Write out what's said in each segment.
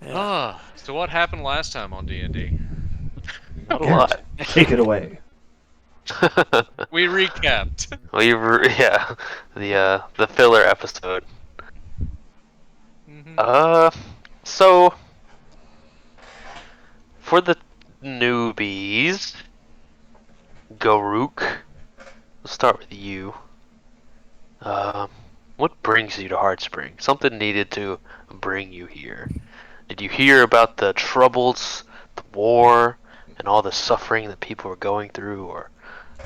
Yeah. So what happened last time on D&D? Not a Garrett, lot. take it away. We recapped. Yeah, the filler episode. hmm Uh, so for the newbies, Garuk, we'll start with you. Um, what brings you to Heartspring? Something needed to bring you here. Did you hear about the troubles, the war, and all the suffering that people were going through, or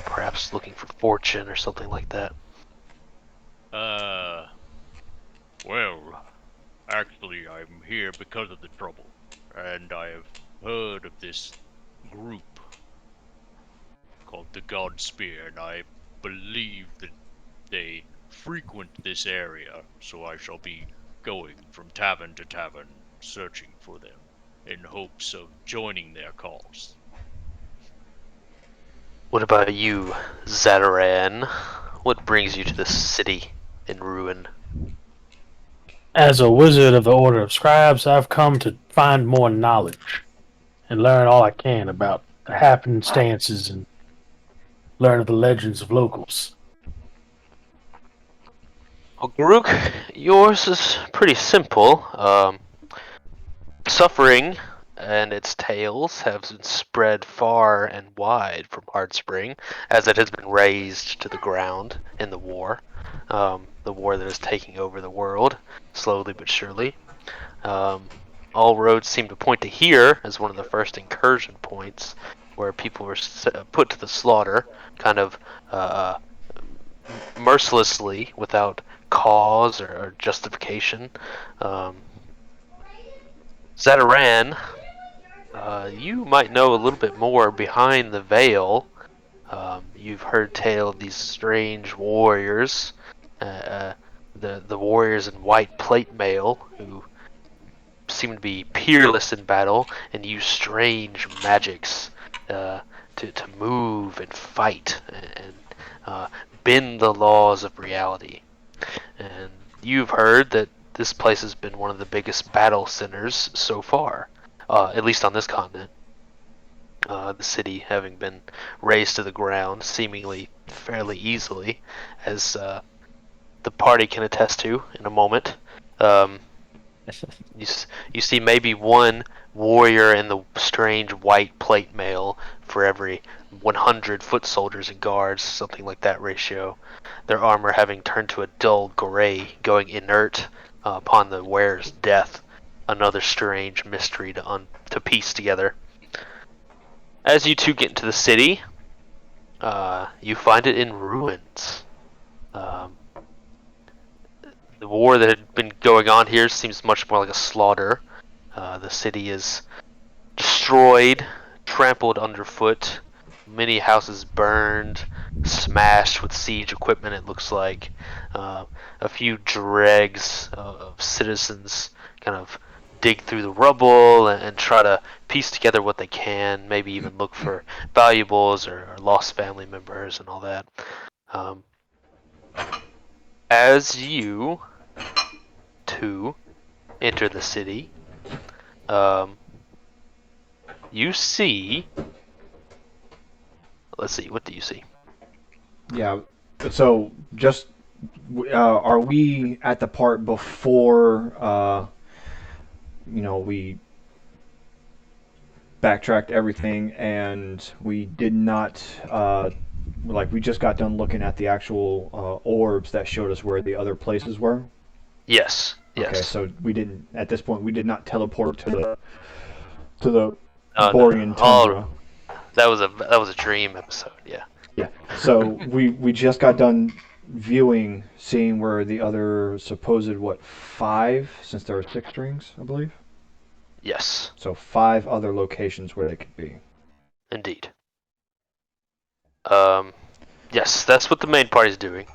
perhaps looking for fortune or something like that? Uh, well, actually, I'm here because of the trouble, and I have heard of this group called the Godspear, and I believe that they frequent this area, so I shall be going from tavern to tavern, searching for them, in hopes of joining their cause. What about you, Zataran? What brings you to this city in ruin? As a wizard of the Order of Scribes, I've come to find more knowledge and learn all I can about the happenstances and learn of the legends of locals. Well, Garuk, yours is pretty simple. Suffering and its tales have been spread far and wide from Heartspring, as it has been razed to the ground in the war that is taking over the world, slowly but surely. Um, all roads seem to point to here as one of the first incursion points, where people were put to the slaughter, kind of uh, mercilessly, without cause or justification. Um, Zataran, you might know a little bit more behind the veil. You've heard tale of these strange warriors, uh, uh, the warriors in white plate mail who seem to be peerless in battle and use strange magics uh, to move and fight and uh, bend the laws of reality. And you've heard that this place has been one of the biggest battle centers so far, at least on this continent. The city having been razed to the ground seemingly fairly easily, as the party can attest to in a moment. Um, you, you see maybe one warrior in the strange white plate mail for every 100 foot soldiers and guards, something like that ratio. Their armor having turned to a dull gray, going inert upon the wearer's death. Another strange mystery to piece together. As you two get into the city, you find it in ruins. Um, the war that had been going on here seems much more like a slaughter. The city is destroyed, trampled underfoot, many houses burned, smashed with siege equipment, it looks like. A few dregs of citizens kind of dig through the rubble and try to piece together what they can, maybe even look for valuables or lost family members and all that. Um, as you two enter the city, um, you see. Let's see, what do you see? Yeah. So, just are we at the part before we backtracked everything and we did not like we just got done looking at the actual orbs that showed us where the other places were? Yes, Okay, yes. so we didn't at this point we did not teleport to the Oh no, no. Borean Oh, tundra. that was a dream episode. Yeah. Yeah. So we just got done viewing, seeing where the other supposed what five, since there are six strings, I believe. Yes, So five other locations where they could be. indeed. Um, yes, that's what the main party's doing.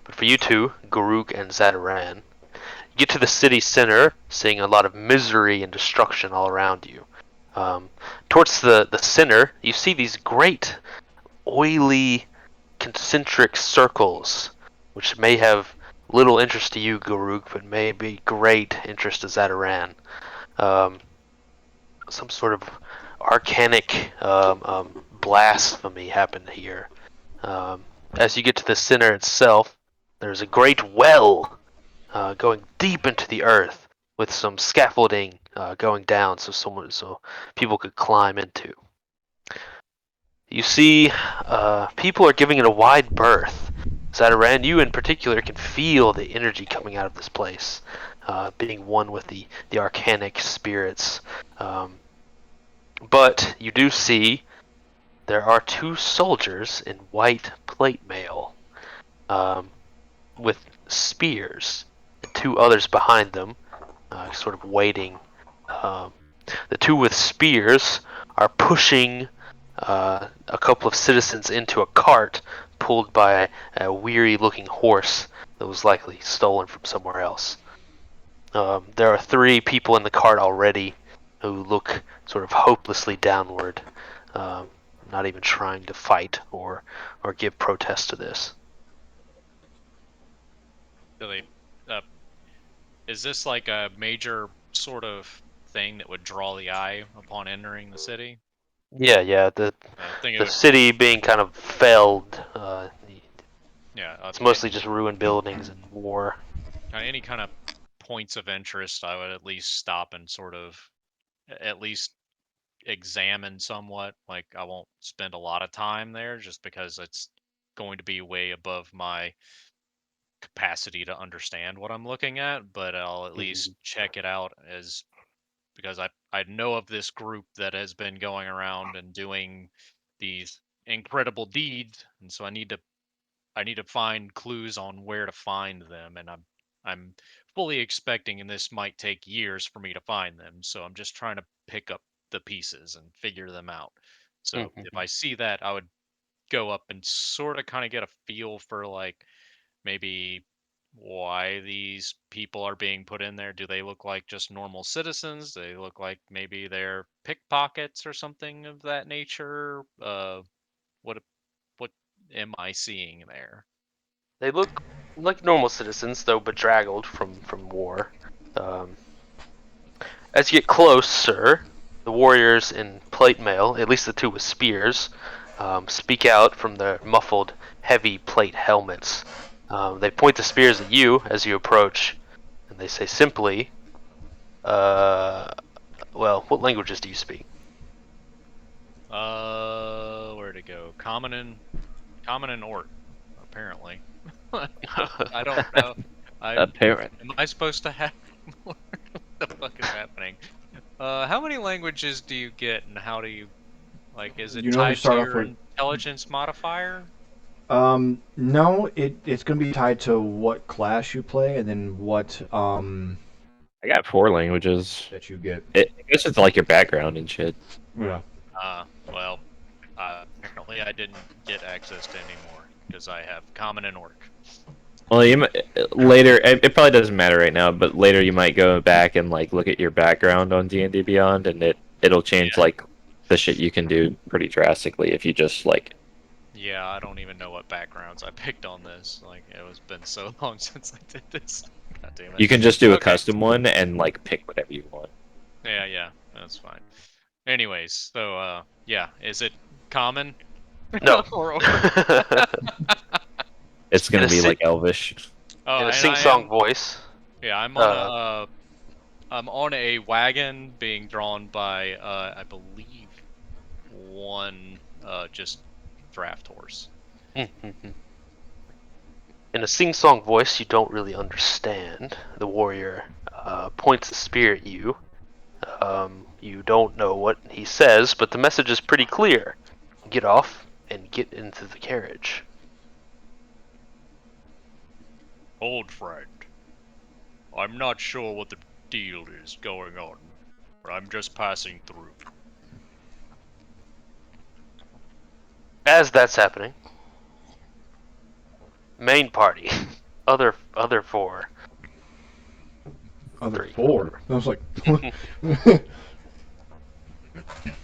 But for you two, Garuk and Zataran, you get to the city center, seeing a lot of misery and destruction all around you. Um, Towards the center, you see these great, oily, concentric circles, which may have little interest to you, Garuk, but may be great interest to Zataran. Some sort of arcanic blasphemy happened here. As you get to the center itself, there's a great well going deep into the earth with some scaffolding going down so people could climb into. You see, people are giving it a wide berth. Zataran, you in particular can feel the energy coming out of this place, being one with the arcanic spirits. But you do see there are 2 soldiers in white plate mail, with spears, and 2 others behind them, sort of waiting. Um, the 2 with spears are pushing a couple of citizens into a cart pulled by a weary-looking horse that was likely stolen from somewhere else. There are 3 people in the cart already who look sort of hopelessly downward, not even trying to fight or give protest to this. Really, uh, is this like a major sort of thing that would draw the eye upon entering the city? Yeah. The I think it the would. city being kind of felled. Yeah, It's mostly just ruined buildings and war. any kind of points of interest, I would at least stop and sort of at least examine somewhat. Like I won't spend a lot of time there just because it's going to be way above my capacity to understand what I'm looking at, but I'll at least check it out as because I know of this group that has been going around and doing these incredible deeds, and so I need to find clues on where to find them, and I'm fully expecting, and this might take years for me to find them. So I'm just trying to pick up the pieces and figure them out. So if I see that, I would go up and sort of kind of get a feel for like maybe why these people are being put in there. Do they look like just normal citizens? Do they look like maybe they're pickpockets or something of that nature? What what am I seeing there? They look like normal citizens, though bedraggled from war. Um, as you get closer, the warriors in plate mail, at least the 2 with spears, speak out from their muffled, heavy plate helmets. They point the spears at you as you approach, and they say simply, well, what languages do you speak? Where'd it go? Common and Orc, apparently. I don't know. I'm. Apparent. Am I supposed to have? What the fuck is happening? How many languages do you get, and how do you like? Is it You normally tied to start off your with. intelligence modifier? No, it's going to be tied to what class you play and then what I got 4 languages. that you get. I guess it's like your background and shit. Yeah. Well, apparently I didn't get access to any more because I have Common and Orc. Well, later it probably doesn't matter right now, but later you might go back and like look at your background on D&D Beyond, and it'll change like the shit you can do pretty drastically if you just like. Yeah, I don't even know what backgrounds I picked on this. Like, it was been so long since I did this. God damn it. You can just do a Okay. custom one and like pick whatever you want. Yeah, that's fine. Anyways, so yeah, is it common? No. Or- It's gonna In a be si- like Elvish. oh, In a and sing-song voice. yeah, I'm on a wagon being drawn by I believe one just draft horse. In a sing-song voice you don't really understand, the warrior points a spear at you. You don't know what he says, but the message is pretty clear. Get off and get into the carriage. Old friend, I'm not sure what the deal is going on, but I'm just passing through. As that's happening, main party, other 4. Other 3. 4. I was like.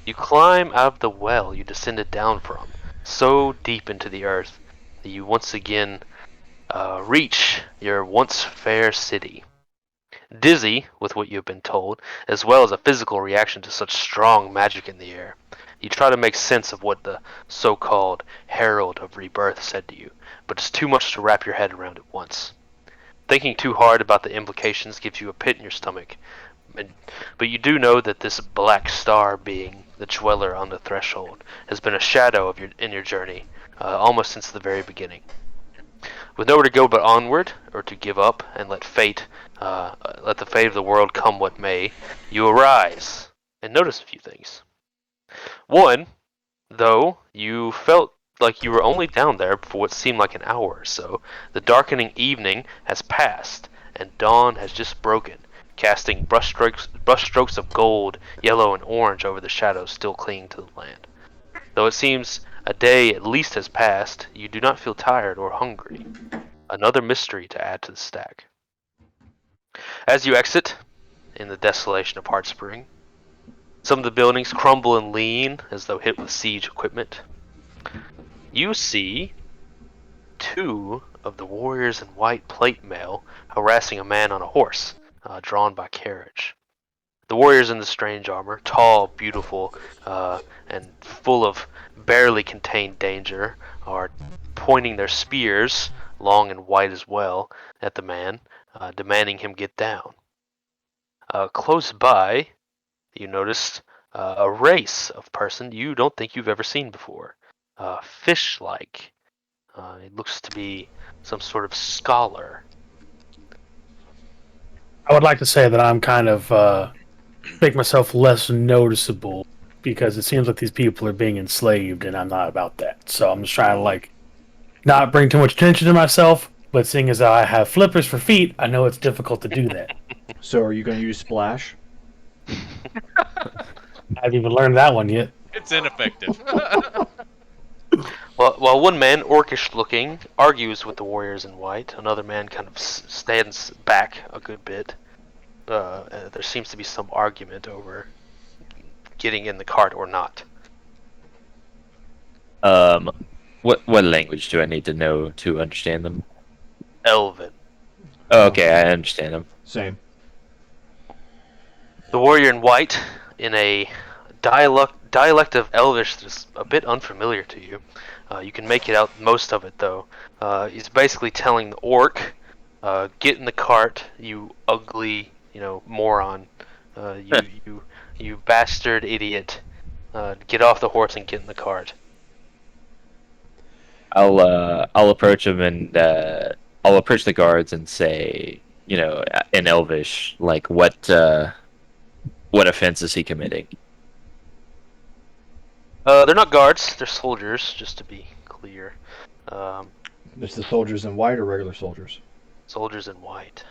You climb out of the well you descended down from, so deep into the earth that you once again reach your once fair city. dizzy with what you've been told, as well as a physical reaction to such strong magic in the air. You try to make sense of what the so-called Herald of Rebirth said to you, but it's too much to wrap your head around at once. Thinking too hard about the implications gives you a pit in your stomach, but you do know that this black star being, the dweller on the threshold, has been a shadow of your journey, almost since the very beginning. With nowhere to go but onward, or to give up and let the fate of the world come what may, you arise and notice a few things. One, though, you felt like you were only down there for what seemed like an hour or so. The darkening evening has passed, and dawn has just broken, casting brushstrokes of gold, yellow, and orange over the shadows still clinging to the land. Though it seems a day at least has passed, you do not feel tired or hungry. Another mystery to add to the stack. As you exit, in the desolation of Heartspring, some of the buildings crumble and lean as though hit with siege equipment. You see two of the warriors in white plate mail harassing a man on a horse, drawn by carriage. The warriors in the strange armor, tall, beautiful, and full of barely contained danger, are pointing their spears, long and white as well, at the man, demanding him get down. Close by, you noticed a race of person you don't think you've ever seen before. Fish-like. It looks to be some sort of scholar. I would like to say that I'm kind of make myself less noticeable because it seems like these people are being enslaved, and I'm not about that. So I'm just trying to like not bring too much attention to myself. But seeing as I have flippers for feet, I know it's difficult to do that. So are you going to use splash? I haven't even learned that one yet. It's ineffective. While one man, orcish looking, argues with the warriors in white, another man kind of stands back a good bit. There seems to be some argument over getting in the cart or not. What language do I need to know to understand them? Elven. Oh, okay, I understand them. Same. The warrior in white, in a dialect of Elvish that's a bit unfamiliar to you. You can make it out most of it though. He's basically telling the orc, "Get in the cart, you ugly, moron. You bastard idiot. Get off the horse and get in the cart." I'll approach him and I'll approach the guards and say, in Elvish, like what offense is he committing? They're not guards; they're soldiers, just to be clear. It's the soldiers in white or regular soldiers? Soldiers in white.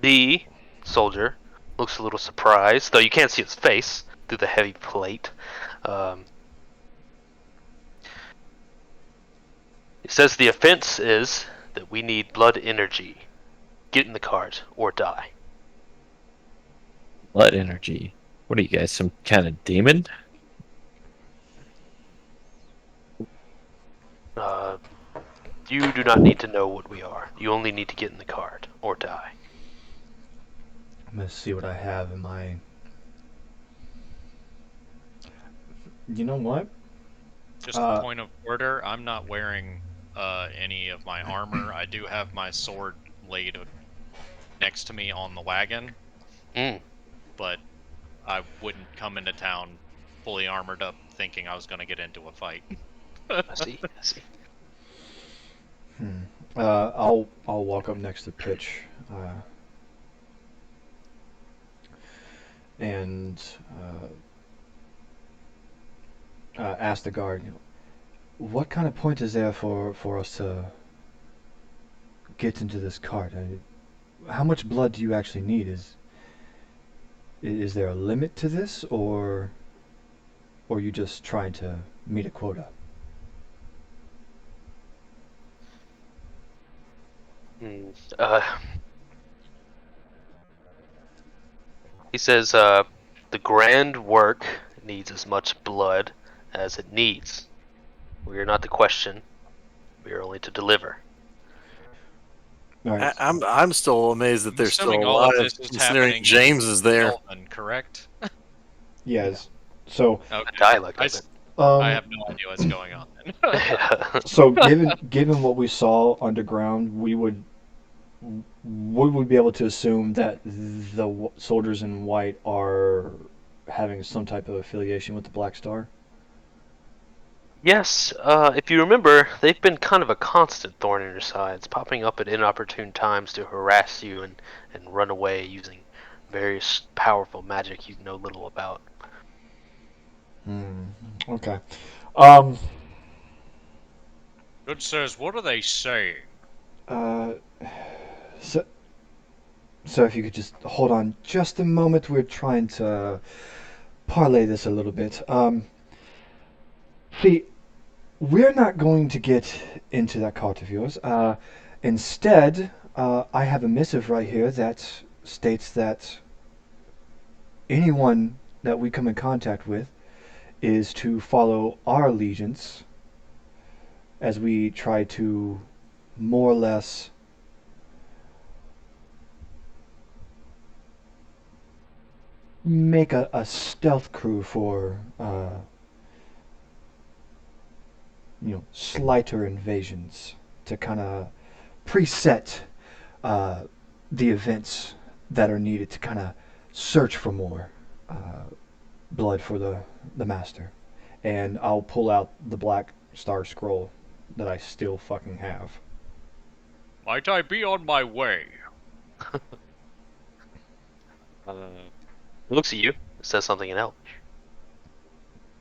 The soldier looks a little surprised, though you can't see his face through the heavy plate. It says the offense is that we need blood energy. Get in the cart or die. Blood energy. What are you guys, some kind of demon? You do not need to know what we are. You only need to get in the cart or die. I'm going to see what I have in my... You know what? Just a point of order, I'm not wearing any of my armor. I do have my sword laid next to me on the wagon, but I wouldn't come into town fully armored up thinking I was going to get into a fight. I see. I'll walk up next to Pitch and ask the guard, what kind of point is there for us to get into this cart? How much blood do you actually need? Is there a limit to this, or are you just trying to meet a quota? He says the grand work needs as much blood as it needs. We are not to question. We are only to deliver. All right. I'm still amazed that I'm they're still assuming all of alive, this is considering happening James is there. Elven, correct? Yes. So, A Okay. dialect I, of s- it. I um, have no idea what's going on then. so given what we saw underground, would we be able to assume that the soldiers in white are having some type of affiliation with the Black Star? Yes, if you remember, they've been kind of a constant thorn in your sides, popping up at inopportune times to harass you and run away using various powerful magic you know little about. Hmm. Okay. Um. Good sirs, what are they saying? Uh. So, so if you could just hold on just a moment, we're trying to parlay this a little bit. See, we're not going to get into that cart of yours. Instead, I have a missive right here that states that anyone that we come in contact with is to follow our allegiance as we try to more or less make a stealth crew for slighter invasions to kind of preset uh, the events that are needed to kind of search for more blood for the master. And I'll pull out the Black Star Scroll that I still fucking have. Might I be on my way? He looks at you, says something in Elvish.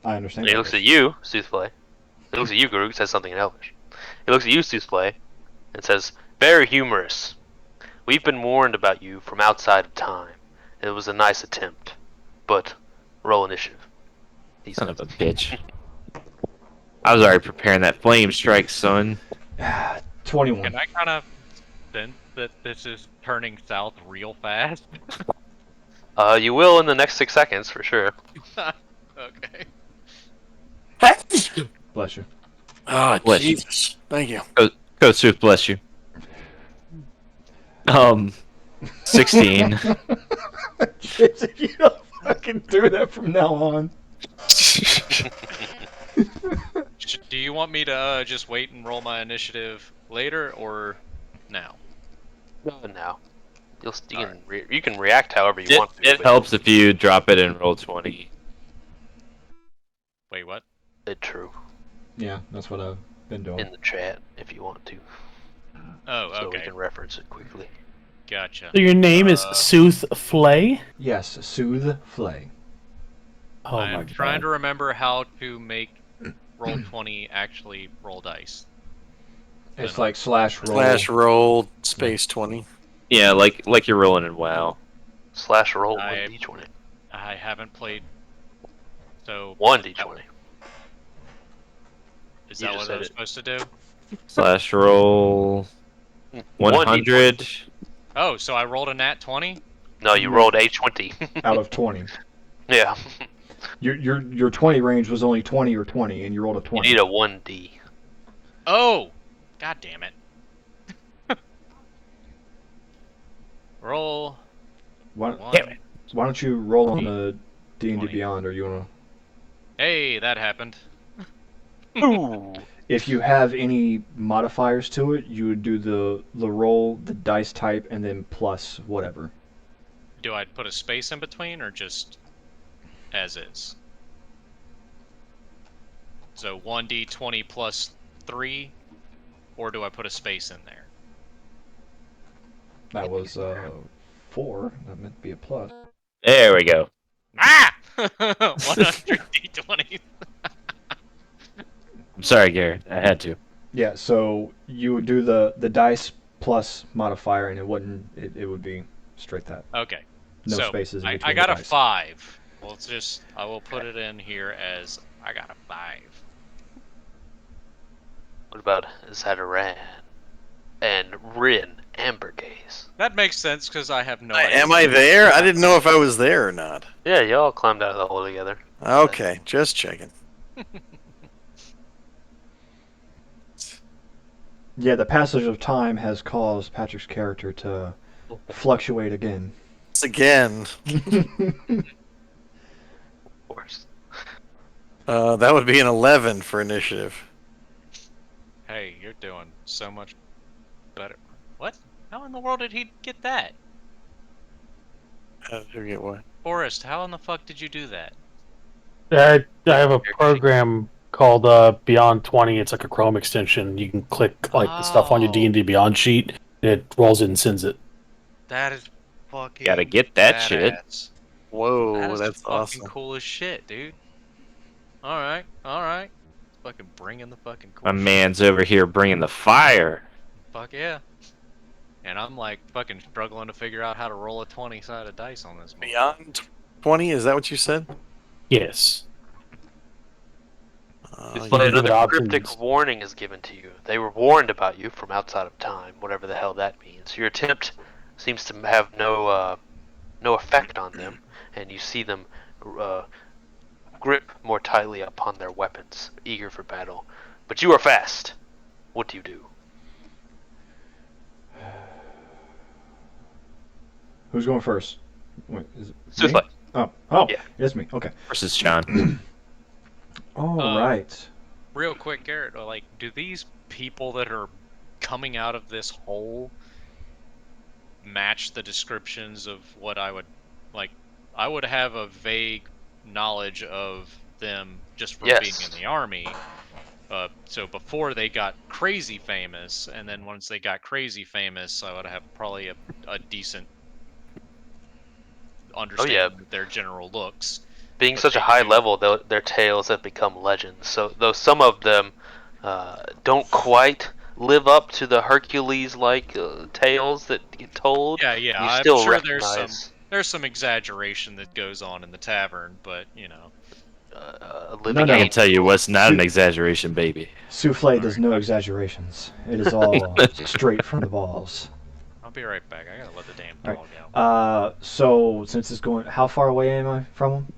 I understand. He looks at you, Soothplay. He looks at you, Garuk, says something in Elvish. He looks at you, Soothplay, and says, "Very humorous. We've been warned about you from outside of time. It was a nice attempt, but roll initiative." He Son says. of a bitch. I was already preparing that flame strike, son. 21. Can I kind of sense that this is turning south real fast? You will in the next 6 seconds, for sure. Okay. Bless you. Oh, Bless you. Jesus. Thank you. Go Sooth, bless you. 16. If you don't fucking do that from now on. Do you want me to just wait and roll my initiative later or now? Now, you can react however you want to. It but helps if you drop it and roll 20. Wait, what? it's true Yeah, that's what I've been doing. in the chat if you want to, Oh, so we okay. can reference it quickly. Gotcha. So your name is Soothflay? Yes, soothe flay. Oh my I'm trying god. to remember how to make roll 20 actually roll dice. It's like slash roll. Slash roll space 20. Yeah, like you're rolling in WoW. / roll I- 1d20. I haven't played, so 1d20. is You that just what said I'm it. supposed to do? Slash roll 100. Oh, so I rolled a nat 20? No, you No. rolled a 20. Out of 20. Yeah. Your 20 range was only 20 or 20, and you rolled a You 20. need a 1d. Oh! God damn it. Roll Why, one. why don't you roll on the D&D 20. Beyond, or you wanna? Hey, that happened. Ooh. If you have any modifiers to it, you would do the roll, the dice type, and then plus whatever. Do I put a space in between or just as is? So 1d20 plus 3, or do I put a space in there? That was 4. That meant to be a plus. There we go. Ah! 100d20. I'm sorry, Garrett. I had to. Yeah, so you would do the dice plus modifier, and it would be straight that. Okay. No so spaces in I between got the a dice. 5. Well, I will put it in here as I got a 5. What about Zadaran and Rin Ambergaze? That makes sense because I have no idea. Am I there? I didn't know if I was there or not. Yeah, y'all climbed out of the hole together. Okay, just checking. Yeah, the passage of time has caused Patrick's character to fluctuate again. Once again, Of course. that would be an 11 for initiative. Hey, you're doing so much better. What? How in the world did he get that? I forget what. Forrest, how in the fuck did you do that? I have a program called Beyond 20. It's like a Chrome extension. You can click like the stuff on your Oh, D&D Beyond sheet, and it rolls it and sends it. that is fucking Gotta get that shit. badass. That Whoa, is that's fucking awesome. cool as shit, dude. Alright, alright. Fucking bringing the fucking My cool shit. man's over here bringing the fire. Fuck yeah. And I'm like fucking struggling to figure out how to roll a 20-sided dice on this one. Beyond 20, is that what you said? Yes. It's You like can give it another cryptic options. warning is given to you. They were warned about you from outside of time, whatever the hell that means. Your attempt seems to have no effect on them, and you see them grip more tightly upon their weapons, eager for battle. But you are fast. What do you do? Who's going first? Wait, is it me? Soothlight. Oh, Yeah. it's me. Okay. Versus John. All right. Real quick, Garrett, like, do these people that are coming out of this hole match the descriptions of what I would like? I would have a vague knowledge of them just from being in Yes. the army. So before they got crazy famous, and then once they got crazy famous, I would have probably a decent Oh yeah. understanding of their general looks. Being But such a they high do. level, their tales have become legends. So though some of them don't quite live up to the Hercules-like tales that get told, Yeah, you I'm still sure recognize there's some exaggeration that goes on in the tavern, but a No, living I can no. tell you angel. what's not an exaggeration, baby. Souffle All does right, no exaggerations. It is all straight from the balls. I'll be right back. I gotta let the damn All right. dog out. So since it's going, how far away am I from him?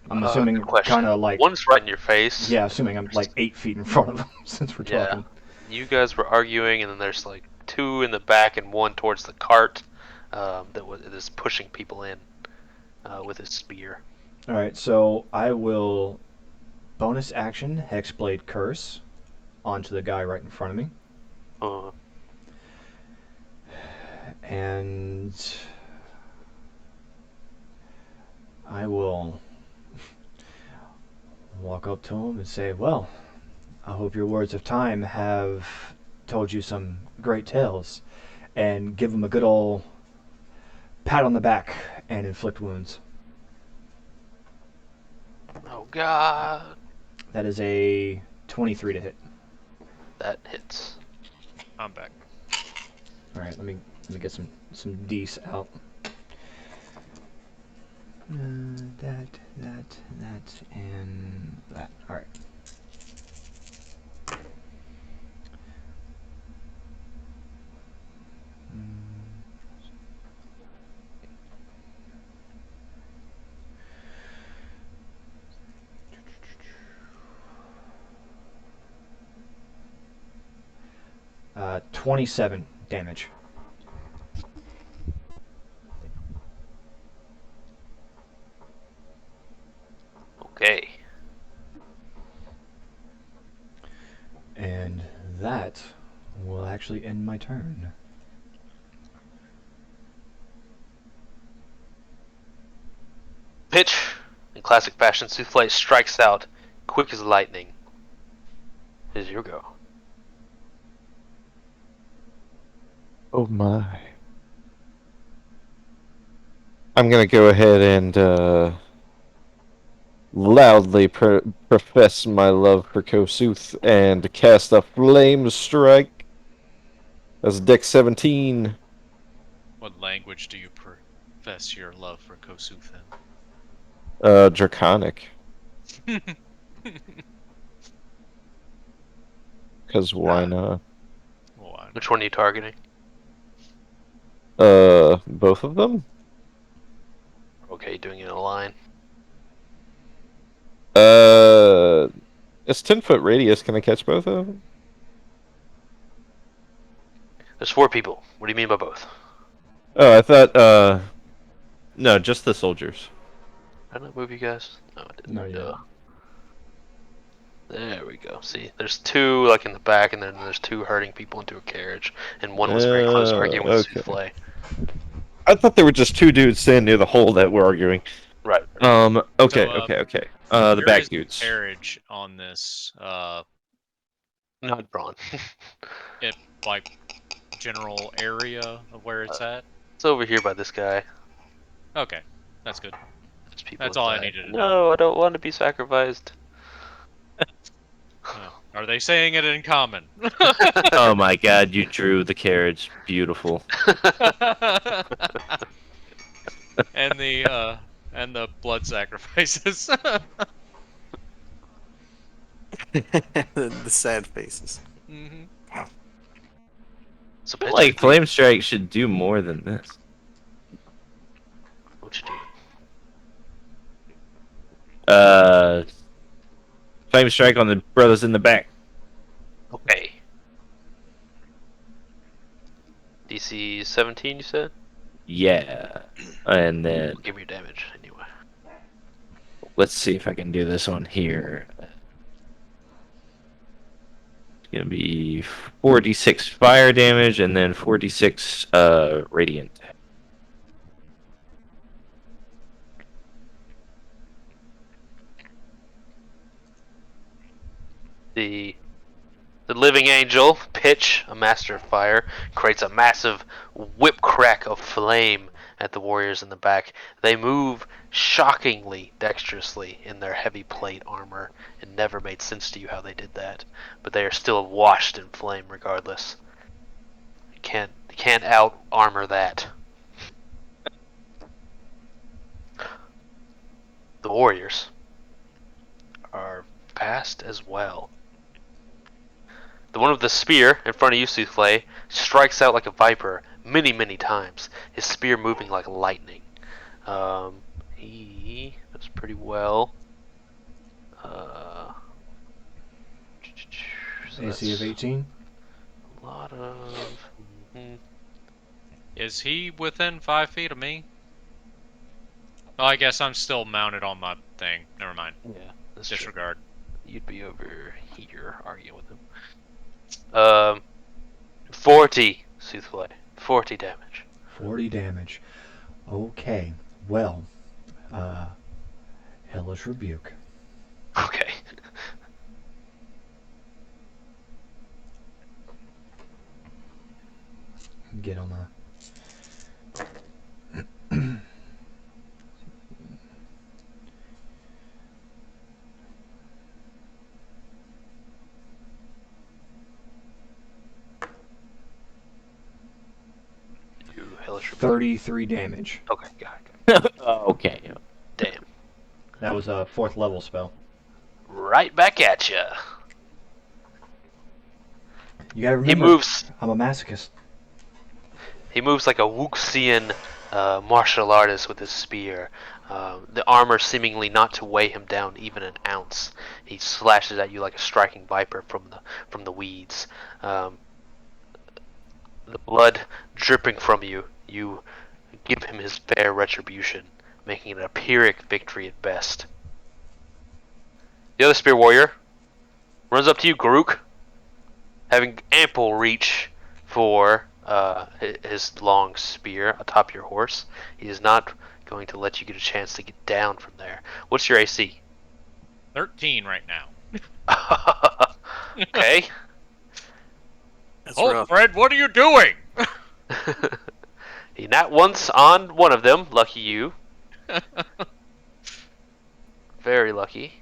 I'm Good assuming question. kind of like, One's right in your face. yeah, assuming I'm like 8 feet in front of him since we're Yeah. talking. You guys were arguing, and then there's like two in the back and one towards the cart that is pushing people in with his spear. All right, so I will bonus action Hexblade Curse onto the guy right in front of me, Uh, and I will walk up to him and say, "Well, I hope your words of time have told you some great tales," and give him a good old pat on the back and inflict wounds. oh God, That is a 23 to hit. that hits. I'm back. All right, let me get some D's out. That, and that. All right. Mm, 27 damage. Okay. And that will actually end my turn. Pitch, in classic fashion, Souffle strikes out, quick as lightning. Here's your go. Oh my. I'm gonna go ahead and loudly profess my love for Kosuth and cast a flame strike. That's Dex 17. What language do you profess your love for Kosuthin? Draconic. Because why not? Well, Which one are you targeting? Both of them? Okay, doing it in a line. Uh, it's 10-foot radius. Can I catch both of them? There's 4 people. What do you mean by both? Oh, I thought. No, just the soldiers. Did I not move you guys? No, I didn't. Not yet. There we go. See, there's 2 like in the back, and then there's 2 herding people into a carriage, and one was very close arguing with Okay. Souffle. I thought there were just 2 dudes standing near the hole that were arguing. Right. Okay, So, okay. The There back is dudes. carriage on this, Not Braun. like general area of where it's at. It's over here by this guy. Okay, that's good. There's people That's all I inside. needed to know. No, I don't want to be sacrificed. Are they saying it in common? Oh my god, you drew the carriage. Beautiful. and the blood sacrifices. The sad faces. hmm So I feel like Flame Strike should do more than this. What you do? Flame Strike on the brothers in the back. Okay. DC 17, you said? Yeah. And then Give me your damage anyway. let's see if I can do this on here. It's gonna be 4d6 fire damage and then 4d6 radiant. The living angel, Pitch, a master of fire, creates a massive whip crack of flame at the warriors in the back. They move shockingly dexterously in their heavy plate armor. It never made sense to you how they did that, but they are still washed in flame regardless. You can't out armor that. The warriors are fast as well. The one with the spear in front of you, Souffle, strikes out like a viper many, many times, his spear moving like lightning. He does pretty well. So AC of 18. a lot of... Is he within 5 feet of me? Oh, I guess I'm still mounted on my thing. Never mind. Yeah, that's Disregard. true. You'd be over here arguing with him. 40, Souffle. 40 damage. 40 damage. Okay. Well, Hellish Rebuke. Okay. Get on the... You hellish rebuke. 33 damage. Okay, got it. Okay. Damn. That was a 4th level spell. Right back at ya. You gotta He remember, moves. I'm a masochist. He moves like a Wuxian martial artist with his spear. The armor seemingly not to weigh him down even an ounce. He slashes at you like a striking viper from the weeds. The blood dripping from you. You give him his fair retribution, making it a Pyrrhic victory at best. The other spear warrior runs up to you, Garuk, having ample reach for his long spear atop your horse. He is not going to let you get a chance to get down from there. What's your AC? 13 right now. Okay. That's Oh, rough. Fred, what are you doing? He not once on one of them. Lucky you. Very lucky.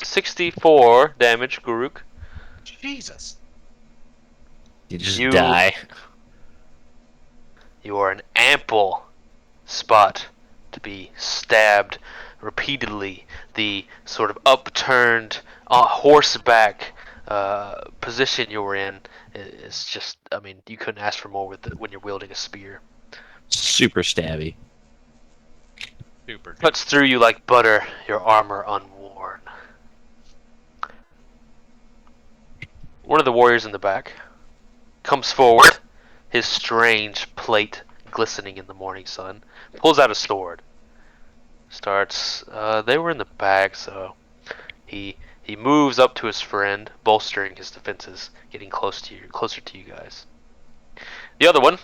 64 damage, Garuk. Jesus. You just You- die. You are an ample spot to be stabbed repeatedly. The sort of upturned horseback position you were in is just, I mean, you couldn't ask for more when you're wielding a spear. Super stabby. Super. Cuts through you like butter, your armor unworn. One of the warriors in the back comes forward, his strange plate glistening in the morning sun, pulls out a sword. Starts. They were in the bag, so he moves up to his friend, bolstering his defenses, getting closer to you guys. The other one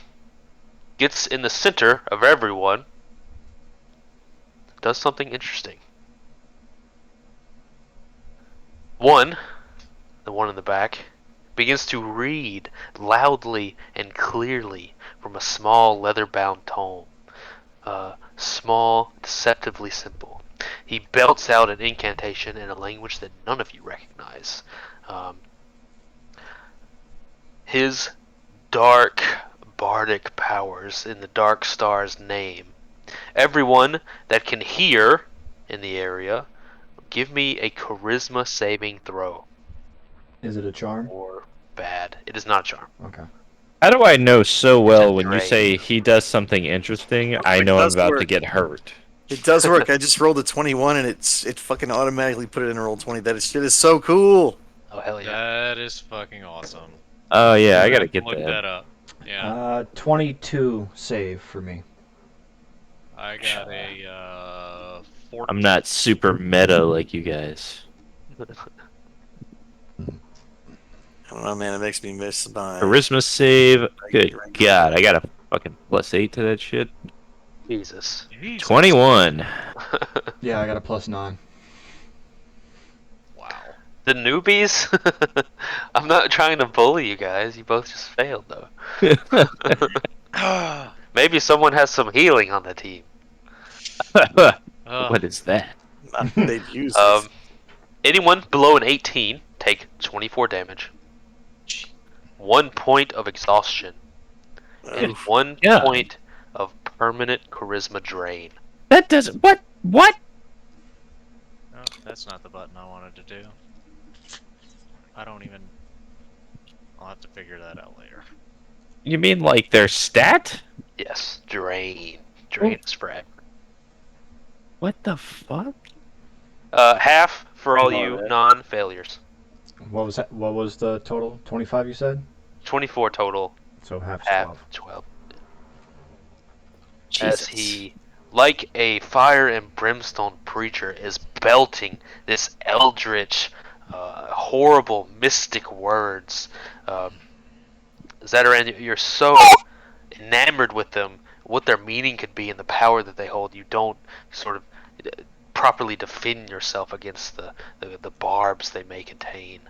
gets in the center of everyone, does something interesting. One, the one in the back, begins to read loudly and clearly from a small leather-bound tome. Small, deceptively simple. He belts out an incantation in a language that none of you recognize. His dark bardic powers in the Dark Star's name. Everyone that can hear in the area, give me a charisma saving throw. Is it a charm? Or bad. It is not a charm. Okay. How do I know so It's a well when you drain. say he does something interesting? I It know I'm does about to work. get hurt. It does work. I just rolled a 21 and it fucking automatically put it in roll 20. That shit is so cool. Oh hell yeah! That is fucking awesome. Oh yeah, I I'll gotta have to get look that. that up. Yeah, 22 save for me. I got a 14. I'm not super meta like you guys. I don't know, man. It makes me miss my. Charisma save. Good God, I got a fucking +8 to that shit. Jesus. Jesus. 21. Yeah, I got a +9. Wow. The newbies? I'm not trying to bully you guys. You both just failed though. Maybe someone has some healing on the team. What is that? Not that they'd use it. Anyone below an 18 take 24 damage. 1 point of exhaustion. And Oof. 1 Yeah. point of permanent charisma drain. That doesn't. What? What? Oh, that's not the button I wanted to do. I don't even. I'll have to figure that out later. You mean like their stat? Yes, drain. Drain is frag. What the fuck? Half for all Oh, you yeah. non-failures. What was the total? 25 you said? 24 total. So half is Half 12. 12. Jesus. As he, like a fire and brimstone preacher, is belting this eldritch, horrible, mystic words. Zataran, you're so enamored with them, what their meaning could be, and the power that they hold. You don't sort of properly defend yourself against the barbs they may contain.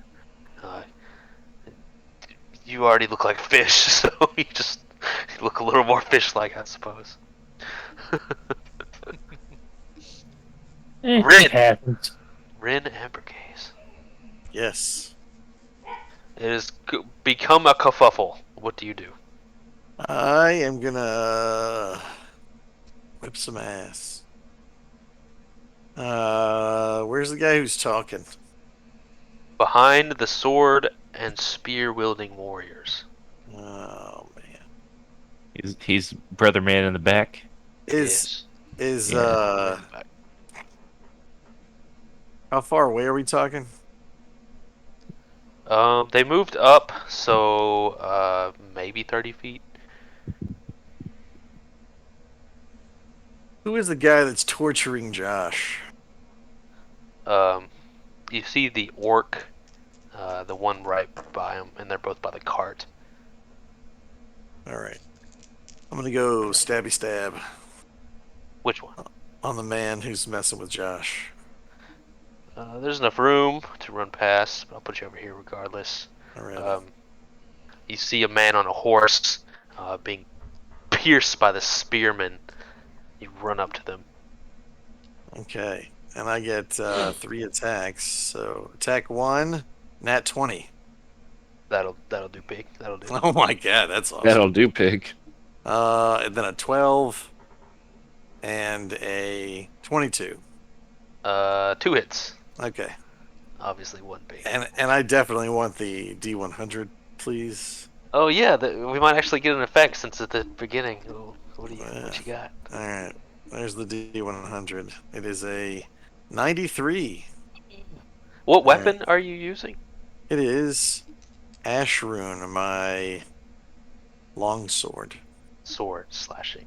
You already look like fish, so you just look a little more fish-like, I suppose. It Rin. happens. Rin Ambercase. Yes. It has become a kerfuffle. What do you do? I am gonna whip some ass. Where's the guy who's talking? Behind the sword and spear-wielding warriors. Oh man. He's brother man in the back. Is Yeah. how far away are we talking? They moved up, so maybe 30 feet. Who is the guy that's torturing Josh? You see the orc, the one right by him, and they're both by the cart. All right. I'm gonna go stabby stab Which one? on the man who's messing with Josh. There's enough room to run past, but I'll put you over here regardless. All right. You see a man on a horse being pierced by the spearmen. You run up to them. Okay. And I get 3 attacks. So attack 1, nat 20. That'll do big. That'll do. Oh my god, that's awesome. That'll do, pig. And then a 12 and a 22. 2 hits. Okay. Obviously one big. And I definitely want the D100, please. Oh yeah, we might actually get an effect since at the beginning. What you got? All right. There's the D100. It is a 93. What weapon are you using? It is Ashrune, my longsword. Sword slashing.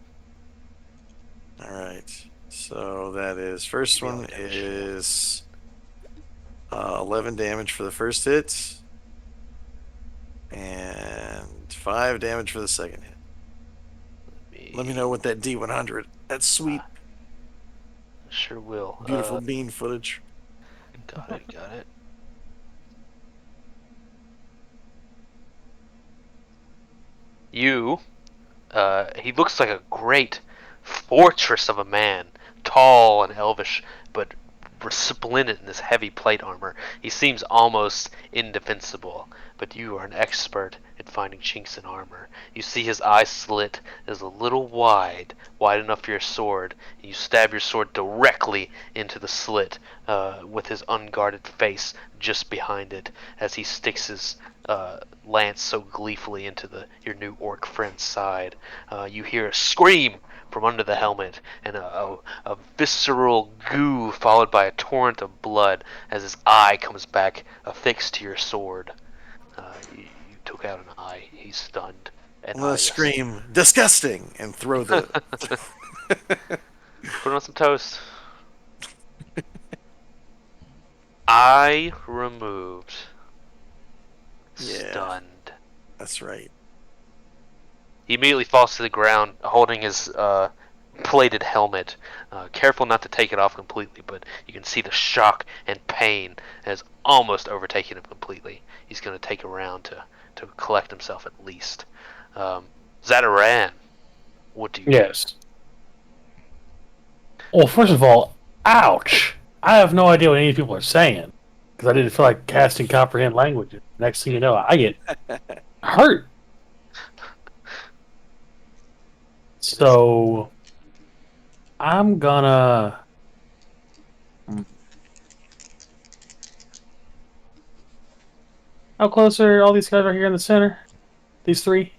All right. So that is first Maybe one I'll damage. is 11 damage for the first hit, and 5 damage for the second hit. Let me know what that D100. That's sweet, Sure will. beautiful bean footage. Got it. Got it. You. He looks like a great fortress of a man, tall and elvish, but resplendent in this heavy plate armor. He seems almost indefensible, but you are an expert at finding chinks in armor. You see his eye slit is a little wide enough for your sword, and you stab your sword directly into the slit with his unguarded face just behind it as he sticks his lance so gleefully into your new orc friend's side. You hear a scream from under the helmet and a visceral goo followed by a torrent of blood as his eye comes back affixed to your sword. You took out an eye. He's stunned. An I'm gonna eye, yes. scream disgusting and throw the. Put on some toast. Eye removed. Yeah, Stunned. that's right. He immediately falls to the ground, holding his plated helmet. Careful not to take it off completely, but you can see the shock and pain has almost overtaken him completely. He's going to take a round to collect himself at least. Zataran, what do you do? Yes. Well, first of all, ouch! I have no idea what any people are saying because I didn't feel like casting comprehend languages. Next thing you know, I get hurt. So I'm gonna. How close are all these guys right here in the center? These three?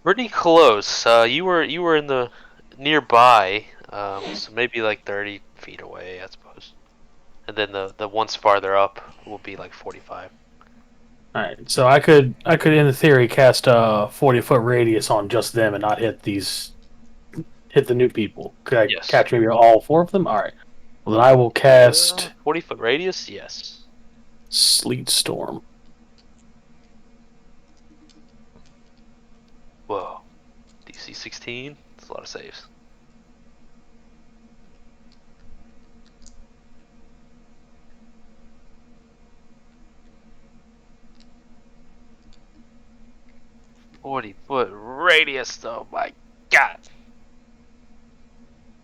Pretty close. You were in the nearby, so maybe like 30 feet away, I suppose. And then the ones farther up will be like 45. All right. So I could in theory cast a 40-foot radius on just them and not hit the new people. Could I Yes. catch maybe all four of them? All right. Well, then I will cast 40-foot radius? Yes. Sleet Storm. Whoa. DC 16? That's a lot of saves. "40-foot radius, oh my god."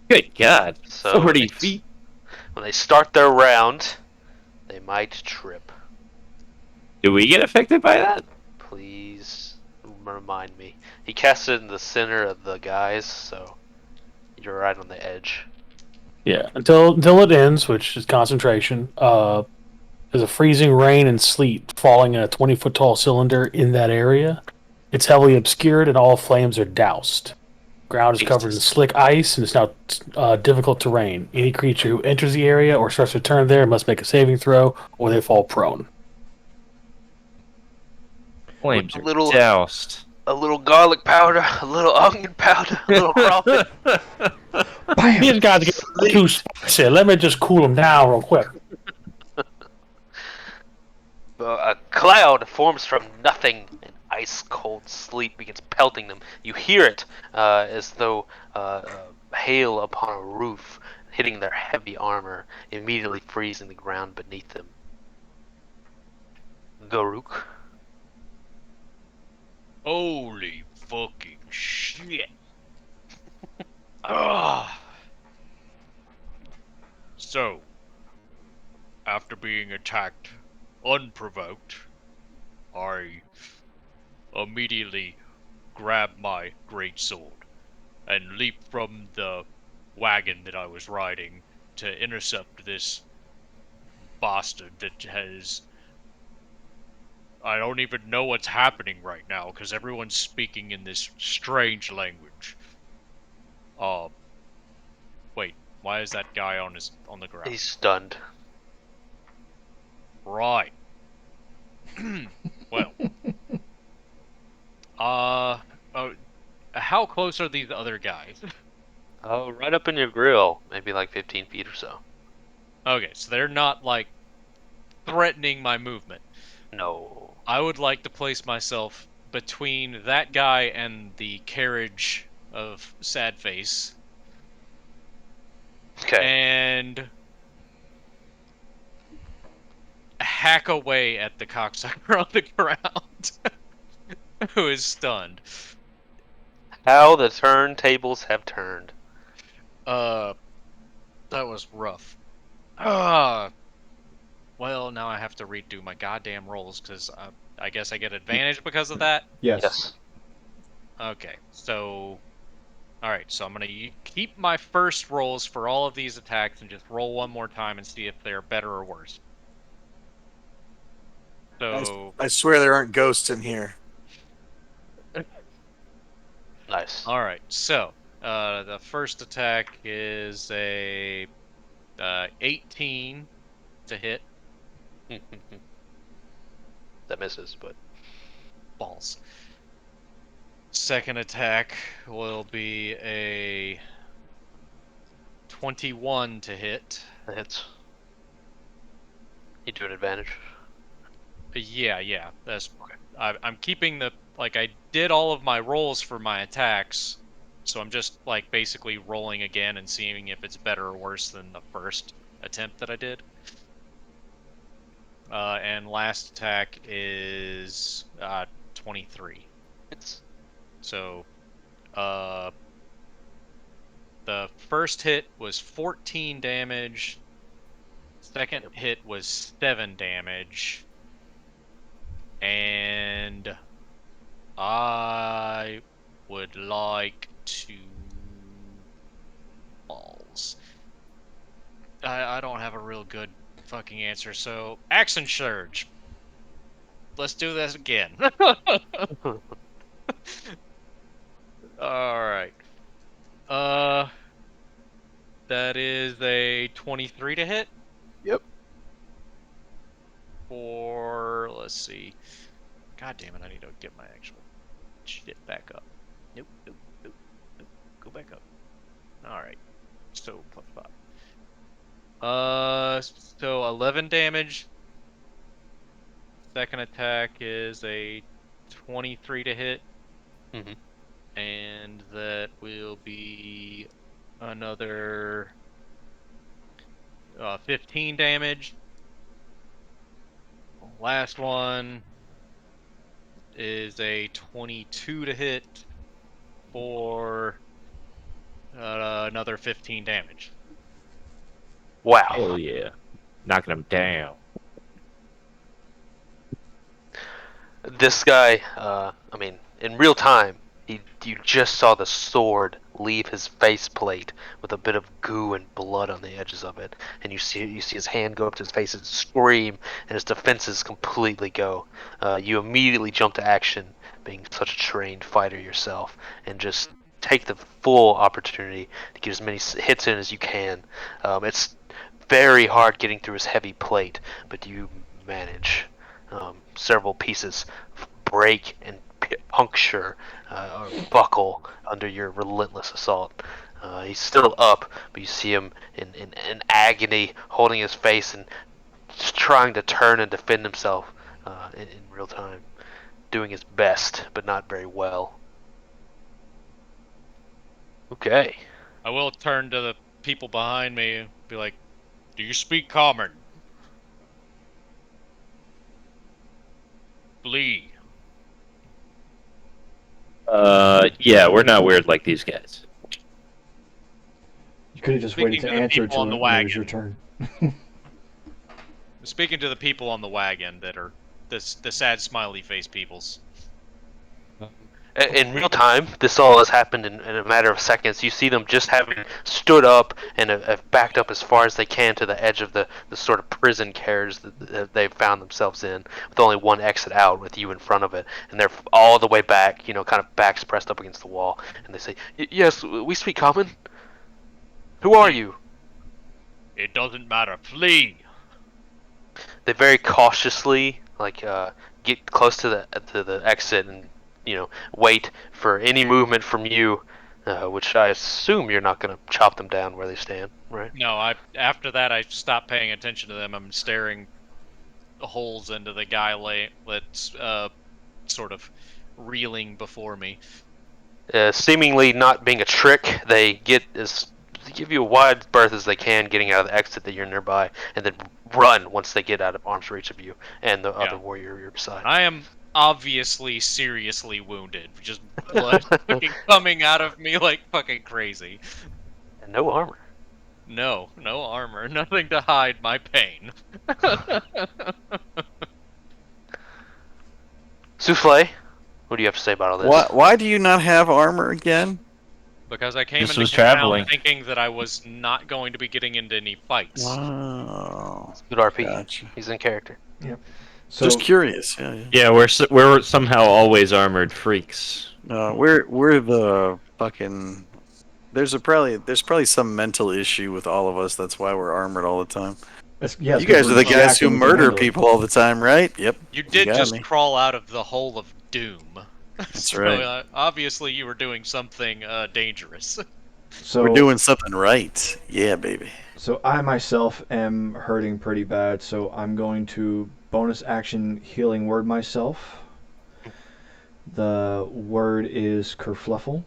Good God. So 40 feet. when they start their round, they might trip. Do we get affected by that? Please remind me. He casts it in the center of the guys, so you're right on the edge. Yeah. Until it ends, which is concentration. There's a freezing rain and sleet falling in a 20-foot tall cylinder in that area. It's heavily obscured and all flames are doused. Ground is covered in Jesus. slick ice and it's now difficult terrain. Any creature who enters the area or starts to turn there must make a saving throw or they fall prone. Flames With are doused. a little garlic powder, a little onion powder, a little crawfish. Bam! These guys get too spicy. Let me just cool them down real quick. A cloud forms from nothing, and ice-cold sleet begins pelting them. You hear it as though hail upon a roof, hitting their heavy armor, immediately freezing the ground beneath them. Garuk. Holy fucking shit. Ah. So, after being attacked unprovoked, I immediately grab my greatsword and leap from the wagon that I was riding to intercept this bastard that has. I don't even know what's happening right now because everyone's speaking in this strange language. Uh, wait, why is that guy on the ground? He's stunned. Right. Well, how close are these other guys? Oh, right up in your grill, maybe like 15 feet or so. Okay, so they're not like threatening my movement. No. I would like to place myself between that guy and the carriage of Sad Face Okay. and hack away at the cocksucker on the ground who is stunned. How the turntables have turned. Uh, that was rough. Uh, well, now I have to redo my goddamn rolls because I guess I get advantage because of that. Yes. Yes. Okay, so alright, so I'm gonna keep my first rolls for all of these attacks and just roll one more time and see if they're better or worse. So, I swear there aren't ghosts in here. Nice. alright, so the first attack is a 18 to hit. That misses, but Balls. Second attack will be a 21 to hit. that hits. You do an advantage. Yeah, that's I'm keeping the like I did all of my rolls for my attacks, so I'm just like basically rolling again and seeing if it's better or worse than the first attempt that I did. And last attack is 23. It's So uh, the first hit was 14 damage. Second hit was 7 damage. And I would like to balls. I don't have a real good fucking answer, so action surge. Let's do this again. Alright. Uh that is a 23 to hit Yep. for let's see. God damn it, I need to get my actual shit back up. Nope. Go back up. Alright. So plus 5. So 11 damage. Second attack is a 23 to hit, Mhm. and that will be another 15 damage. Last one is a 22 to hit for another 15 damage. Wow. Hell yeah. Knocking them down. This guy, I mean, in real time, you just saw the sword leave his faceplate with a bit of goo and blood on the edges of it, and you see his hand go up to his face and scream, and his defenses completely go. You immediately jump to action, being such a trained fighter yourself, and just take the full opportunity to get as many hits in as you can. It's very hard getting through his heavy plate, but you manage. Several pieces break and puncture or buckle under your relentless assault. He's still up, but you see him in agony, holding his face and just trying to turn and defend himself in real time, doing his best, but not very well. Okay. I will turn to the people behind me and be like, "Do you speak common?" Flee. Yeah, we're not weird like these guys. You could have just waited Speaking to to the answer people on till the when it was your wagon. turn. Speaking to the people on the wagon that are the sad smiley face peoples. In real time, this all has happened in a matter of seconds. You see them just having stood up and have backed up as far as they can to the edge of the sort of prison carriage that they've found themselves in, with only one exit out with you in front of it. And they're all the way back, kind of backs pressed up against the wall. And they say, "Yes, we speak common. Who are you?" It doesn't matter. Flee. They very cautiously get close to the exit and wait for any movement from you, which I assume you're not going to chop them down where they stand, right? No, after that I stopped paying attention to them. I'm staring holes into the guy that's sort of reeling before me. Seemingly not being a trick, they give you a wide berth as they can, getting out of the exit that you're nearby, and then run once they get out of arm's reach of you and the other warrior you're beside. I am obviously seriously wounded, just blood fucking coming out of me like fucking crazy. And no armor. No armor, nothing to hide my pain. Souffle, what do you have to say about all this? Why do you not have armor again? Because I came This into was town traveling. thinking that I was not going to be getting into any fights. Wow. Good RP. Gotcha. He's in character. Yep. So Just curious. Yeah. Yeah, we're somehow always armored freaks. We're the fucking. There's probably some mental issue with all of us. That's why we're armored all the time. yeah, You guys are the guys who murder handle it. people all the time, right? Yep. You did got just me. crawl out of the hole of doom. That's So, right. obviously you were doing something dangerous. So We're doing something right. Yeah, baby. So I myself am hurting pretty bad, so I'm going to bonus action healing word myself. The word is kerfluffle.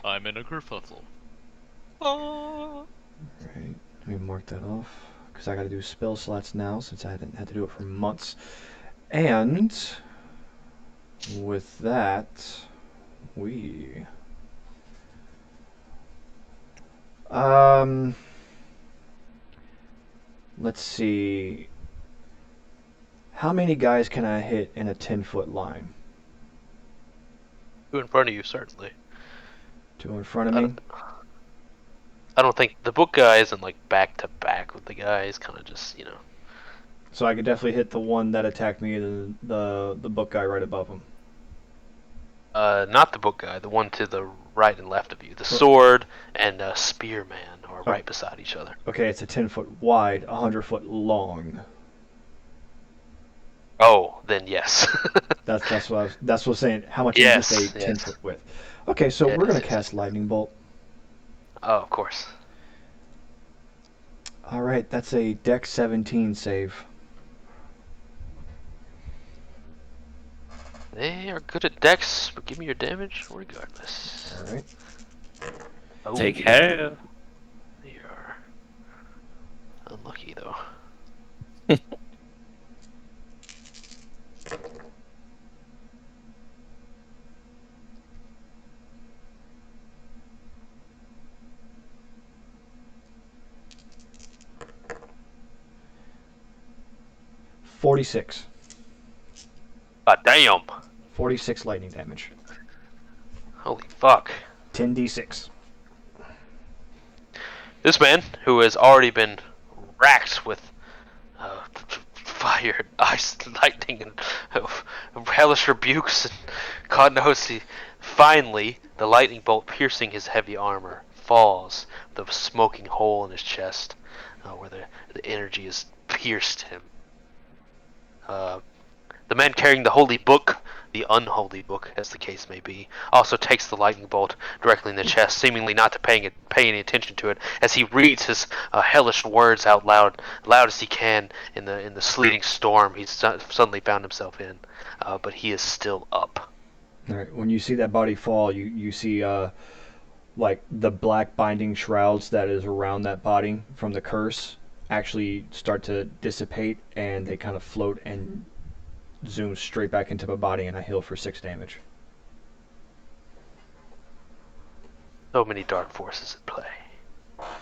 I'm in a kerfuffle. Ah. Right, let me mark that off because I got to do spell slots now since I hadn't had to do it for months. And with that, we let's see. How many guys can I hit in a 10-foot line? Two in front of you, certainly. Two in front of me? I don't think the book guy isn't like back to back with the guy. He's kind of just, So I could definitely hit the one that attacked me, the book guy right above him. Not the book guy, the one to the right and left of you. The sword and spearman are right beside each other. Okay, it's a 10-foot wide, 100-foot long. Oh, then yes. That's what I was saying. How much Yes, is just a yes. 10-foot width? Okay, so Yes, we're gonna yes, cast lightning bolt. Oh, of course. All right, that's a Dex 17 save. They are good at dex, but give me your damage regardless. All right. Oh, Take care. They are unlucky though. $46. God damn! 46 lightning damage. Holy fuck! 10d6. This man, who has already been racked with fire, ice, lightning, and hellish rebukes, and God knows finally, the lightning bolt piercing his heavy armor falls with a smoking hole in his chest, where the energy has pierced him. The man carrying the holy book, the unholy book, as the case may be, also takes the lightning bolt directly in the chest, seemingly not to pay any attention to it, as he reads his hellish words out loud as he can in the sleeting storm he's suddenly found himself in. But he is still up. All right. When you see that body fall, you see like the black binding shrouds that is around that body from the curse actually start to dissipate, and they kind of float and zoom straight back into my body, and I heal for 6 damage. So many dark forces at play.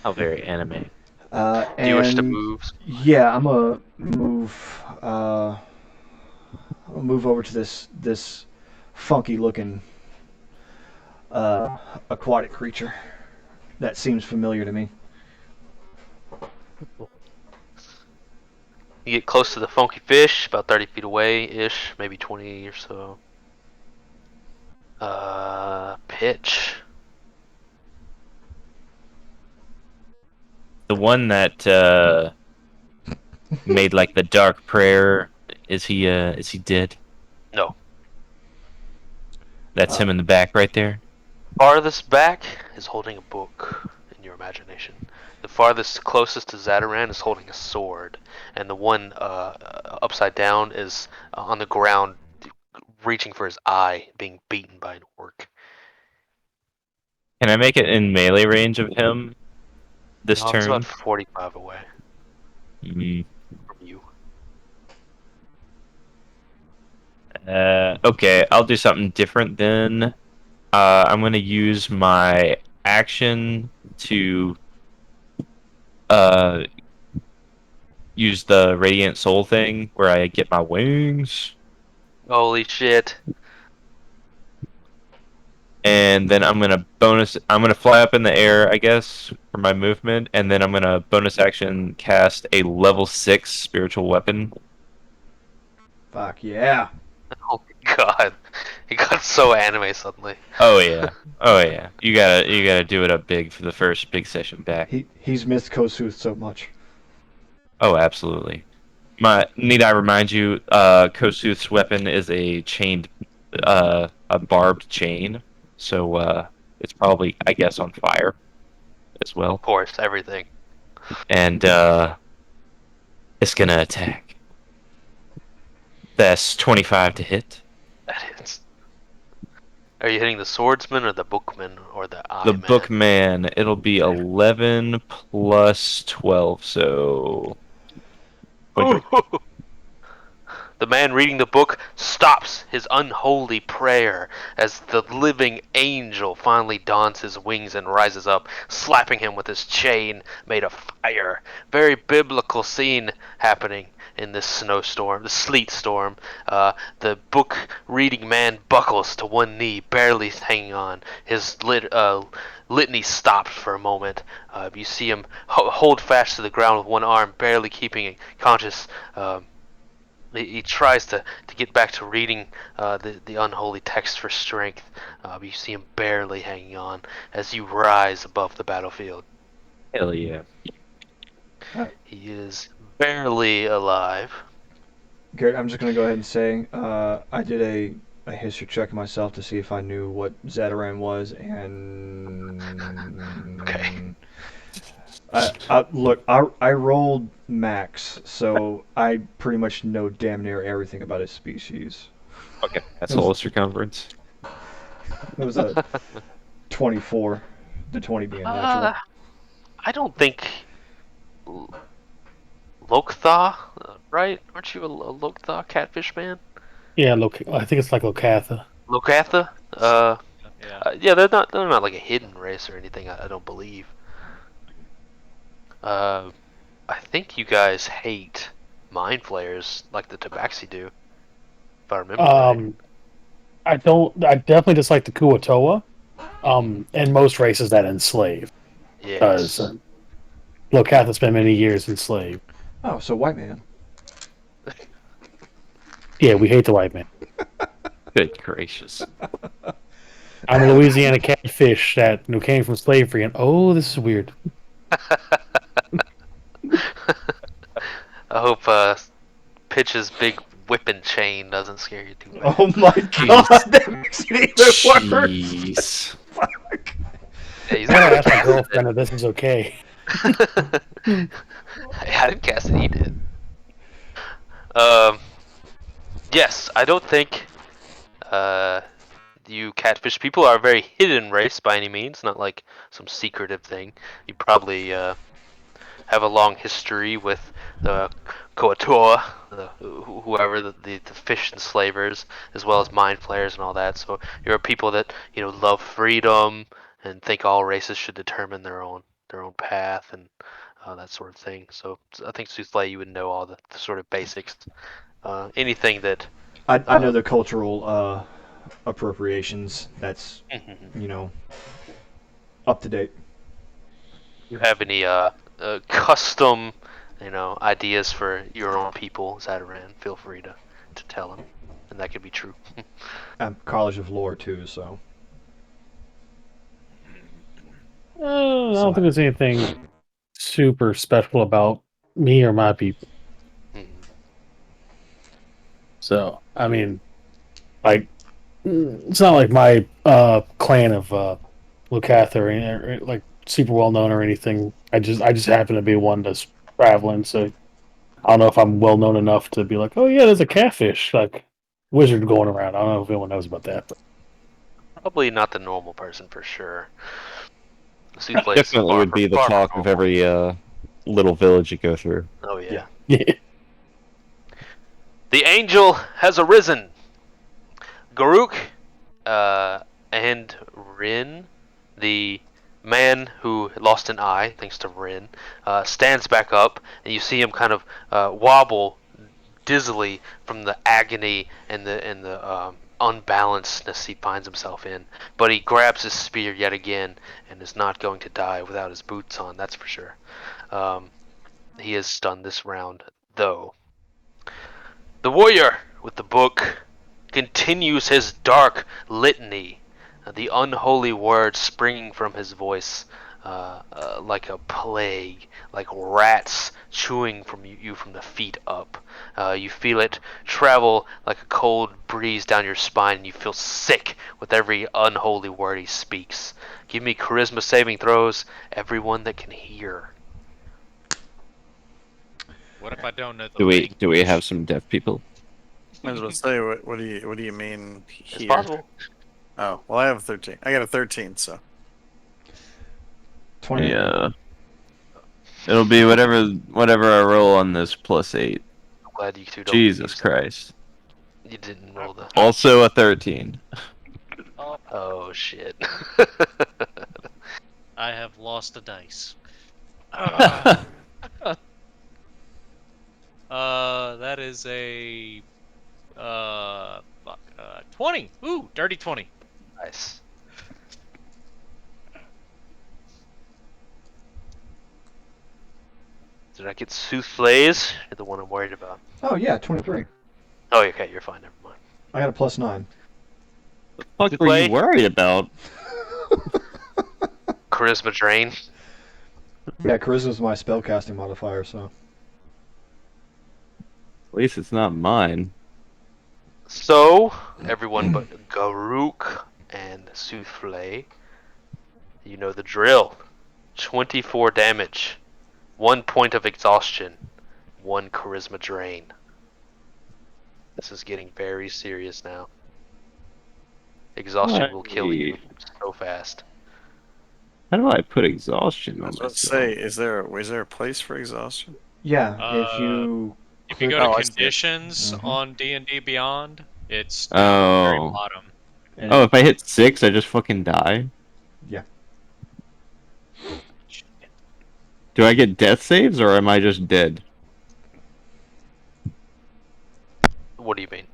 How very anime. Do you wish to And move? yeah, I'm gonna move. I'll move over to this funky looking aquatic creature that seems familiar to me. You get close to the funky fish, about 30 feet away-ish, maybe 20 or so. Pitch. The one that made like the dark prayer. Is he dead? No. That's him in the back right there. Farthest back is holding a book in your imagination. The farthest closest to Zadaran is holding a sword, and the one upside down is on the ground, reaching for his eye, being beaten by an orc. Can I make it in melee range of him this He's about turn? 45 away Mm, from you. okay, I'll do something different then. I'm gonna use my action to uh use the Radiant Soul thing where I get my wings, Holy shit! and then I'm gonna fly up in the air, I guess, for my movement, and then I'm gonna bonus action cast a level 6 spiritual weapon. Fuck yeah. Oh my god, he got so anime suddenly. Oh yeah. Oh yeah. You gotta do it up big for the first big session back. He's missed Kosuth so much. Oh, absolutely. Need I remind you, Kosuth's weapon is a a barbed chain, so it's probably, I guess, on fire as Of well, course, everything. and it's gonna attack. That's 25 to hit. That is. Are you hitting the swordsman or the bookman or the eye The man? bookman, it'll be 11 plus 12, so 23. The man reading the book stops his unholy prayer as the living angel finally dons his wings and rises up, slapping him with his chain made of fire. Very biblical scene happening in this snowstorm, the sleet storm. The book reading man buckles to one knee, barely hanging on. His litany stopped for a moment. You see him hold fast to the ground with one arm, barely keeping it conscious. He tries to get back to reading the unholy text for strength. But you see him barely hanging on as you rise above the battlefield. Hell yeah. He is barely alive. Garrett, I'm just gonna go ahead and say I did a history check myself to see if I knew what Zadaran was, and Okay. I rolled max, so I pretty much know damn near everything about his species. Okay, that's It was, whole circumference. it was a 24, the 20 being natural. I don't think Loktha, right? Aren't you a Loktha catfish man? Yeah, I think it's like Lokatha. Lokatha? Yeah. Yeah, they're not like a hidden race or anything. I don't believe. Uh, I think you guys hate mind flayers like the Tabaxi do, if I remember right. I don't. I definitely dislike the Kuatoa. And most races that enslave, because Yes. Lokatha spent many years enslaved. Oh, so white man. Yeah, we hate the white man. Good gracious. I'm a Louisiana catfish that came from slavery, and oh, this is weird. I hope Pitch's big whipping chain doesn't scare you too bad. Oh my god, that makes it even worse. Jeez. Fuck. Yeah, he's I gotta gonna ask my cast girlfriend if this is okay. it. I didn't cast it. He did. Um. Yes, I don't think you catfish people are a very hidden race by any means. Not like some secretive thing. You probably have a long history with the Koatoa, whoever the fish enslavers, as well as mind flayers and all that. So you're people that love freedom and think all races should determine their own path and that sort of thing. So I think Soothly, you would know all the sort of basics. Anything that I know the cultural appropriations. That's you know up to date. you have any custom ideas for your own people, Zadaran, feel free to tell him, and that could be true. I'm College of Lore too, so. I don't think there's anything super special about me or my people. Mhm. So, I mean, like, It's not like my clan of Lucatha or like super well known or anything. I just happen to be one that's traveling, so I don't know if I'm well known enough to be like, oh yeah, there's a catfish like wizard going around. I don't know if anyone knows about that. But Probably not the normal person for sure. The Souffle is Definitely would be the far from talk of normal. every little village you go through. Oh yeah. yeah, The angel has arisen. Garuk and Rin, the man who lost an eye thanks to Rin, stands back up, and you see him kind of wobble dizzily from the agony and the unbalancedness he finds himself in. But he grabs his spear yet again and is not going to die without his boots on. That's for sure. He is stunned this round, though. The warrior with the book continues his dark litany, the unholy words springing from his voice like a plague, like rats chewing from you from the feet up. You feel it travel like a cold breeze down your spine, and you feel sick with every unholy word he speaks. Give me charisma saving throws, everyone that can hear. What if I don't know the Do we language? have some deaf people? I was about to say, what do you mean It's here? possible. Oh, well, I have 13. I got a 13, so 20. Yeah. It'll be whatever I roll on this +8. I'm glad you two don't Jesus use that. Christ. You didn't roll the. Also a 13. Oh shit. I have lost a dice. That is a fuck, 20. Ooh, dirty 20. Nice. Did I get souffles? You're the one I'm worried about. Oh yeah, 23. Oh, okay, you're fine. Never mind. I got a +9. What You were you play? worried about? Charisma drain. Yeah, charisma's my spellcasting modifier, so. At least it's not mine. So, everyone but Garuk and Souffle, you know the drill. 24 damage, 1 point of exhaustion, 1 charisma drain. This is getting very serious now. Exhaustion will kill you so fast. How do I put exhaustion I on was about to myself? say, is there a place for exhaustion? Yeah, if Uh, you. If you click- go to Oh, I see it. conditions Mhm. on D&D Beyond, it's down at the very Oh. bottom. and Oh, if I hit 6, I just fucking die? Yeah. Do I get death saves, or am I just dead? What do you mean?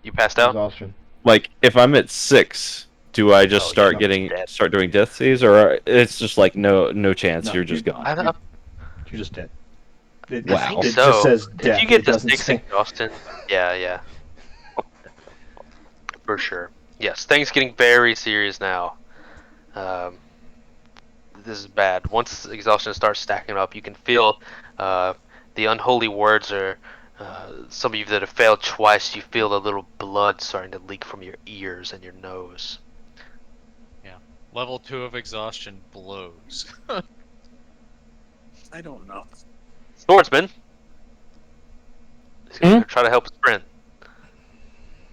You passed out? Exhaustion. Like, if I'm at 6, do I just Oh, start you're dead. start doing death saves, or it's just like no chance, No, you're just gone? You're just dead. It, Wow. I think it so. just says If death. you get It to doesn't 6 say. exhaustion, yeah. For sure. Yes, things getting very serious now. This is bad. Once exhaustion starts stacking up, you can feel the unholy words are. Some of you that have failed twice, you feel a little blood starting to leak from your ears and your nose. Level 2 of exhaustion blows. I don't know. Swordsman. He's gonna try to help his friend.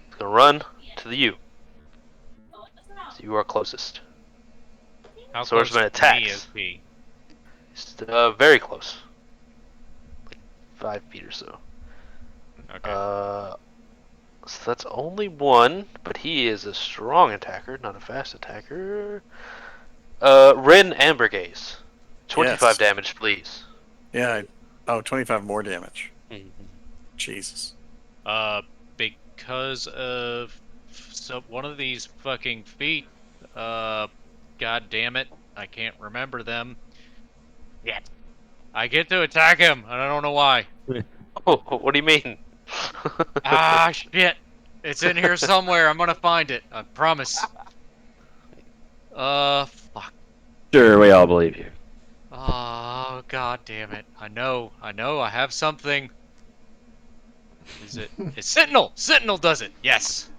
He's gonna run to you. So you are closest. How Swordsman close to me attacks. is he? He's, very close. Like 5 feet or so. Okay. So that's only 1, but he is a strong attacker, not a fast attacker. Rin Ambergaze. 25 Yes. damage, please. Yeah. 25 more damage. Mhm. Jesus. Because of one of these fucking feet, god damn it, I can't remember them. Yet. I get to attack him, and I don't know why. Oh, what do you mean? Ah, shit. It's in here somewhere. I'm gonna find it. I promise. Fuck. Sure, we all believe you. Oh, god damn it. I know. I have something. Is it? It's Sentinel! Sentinel does it! Yes!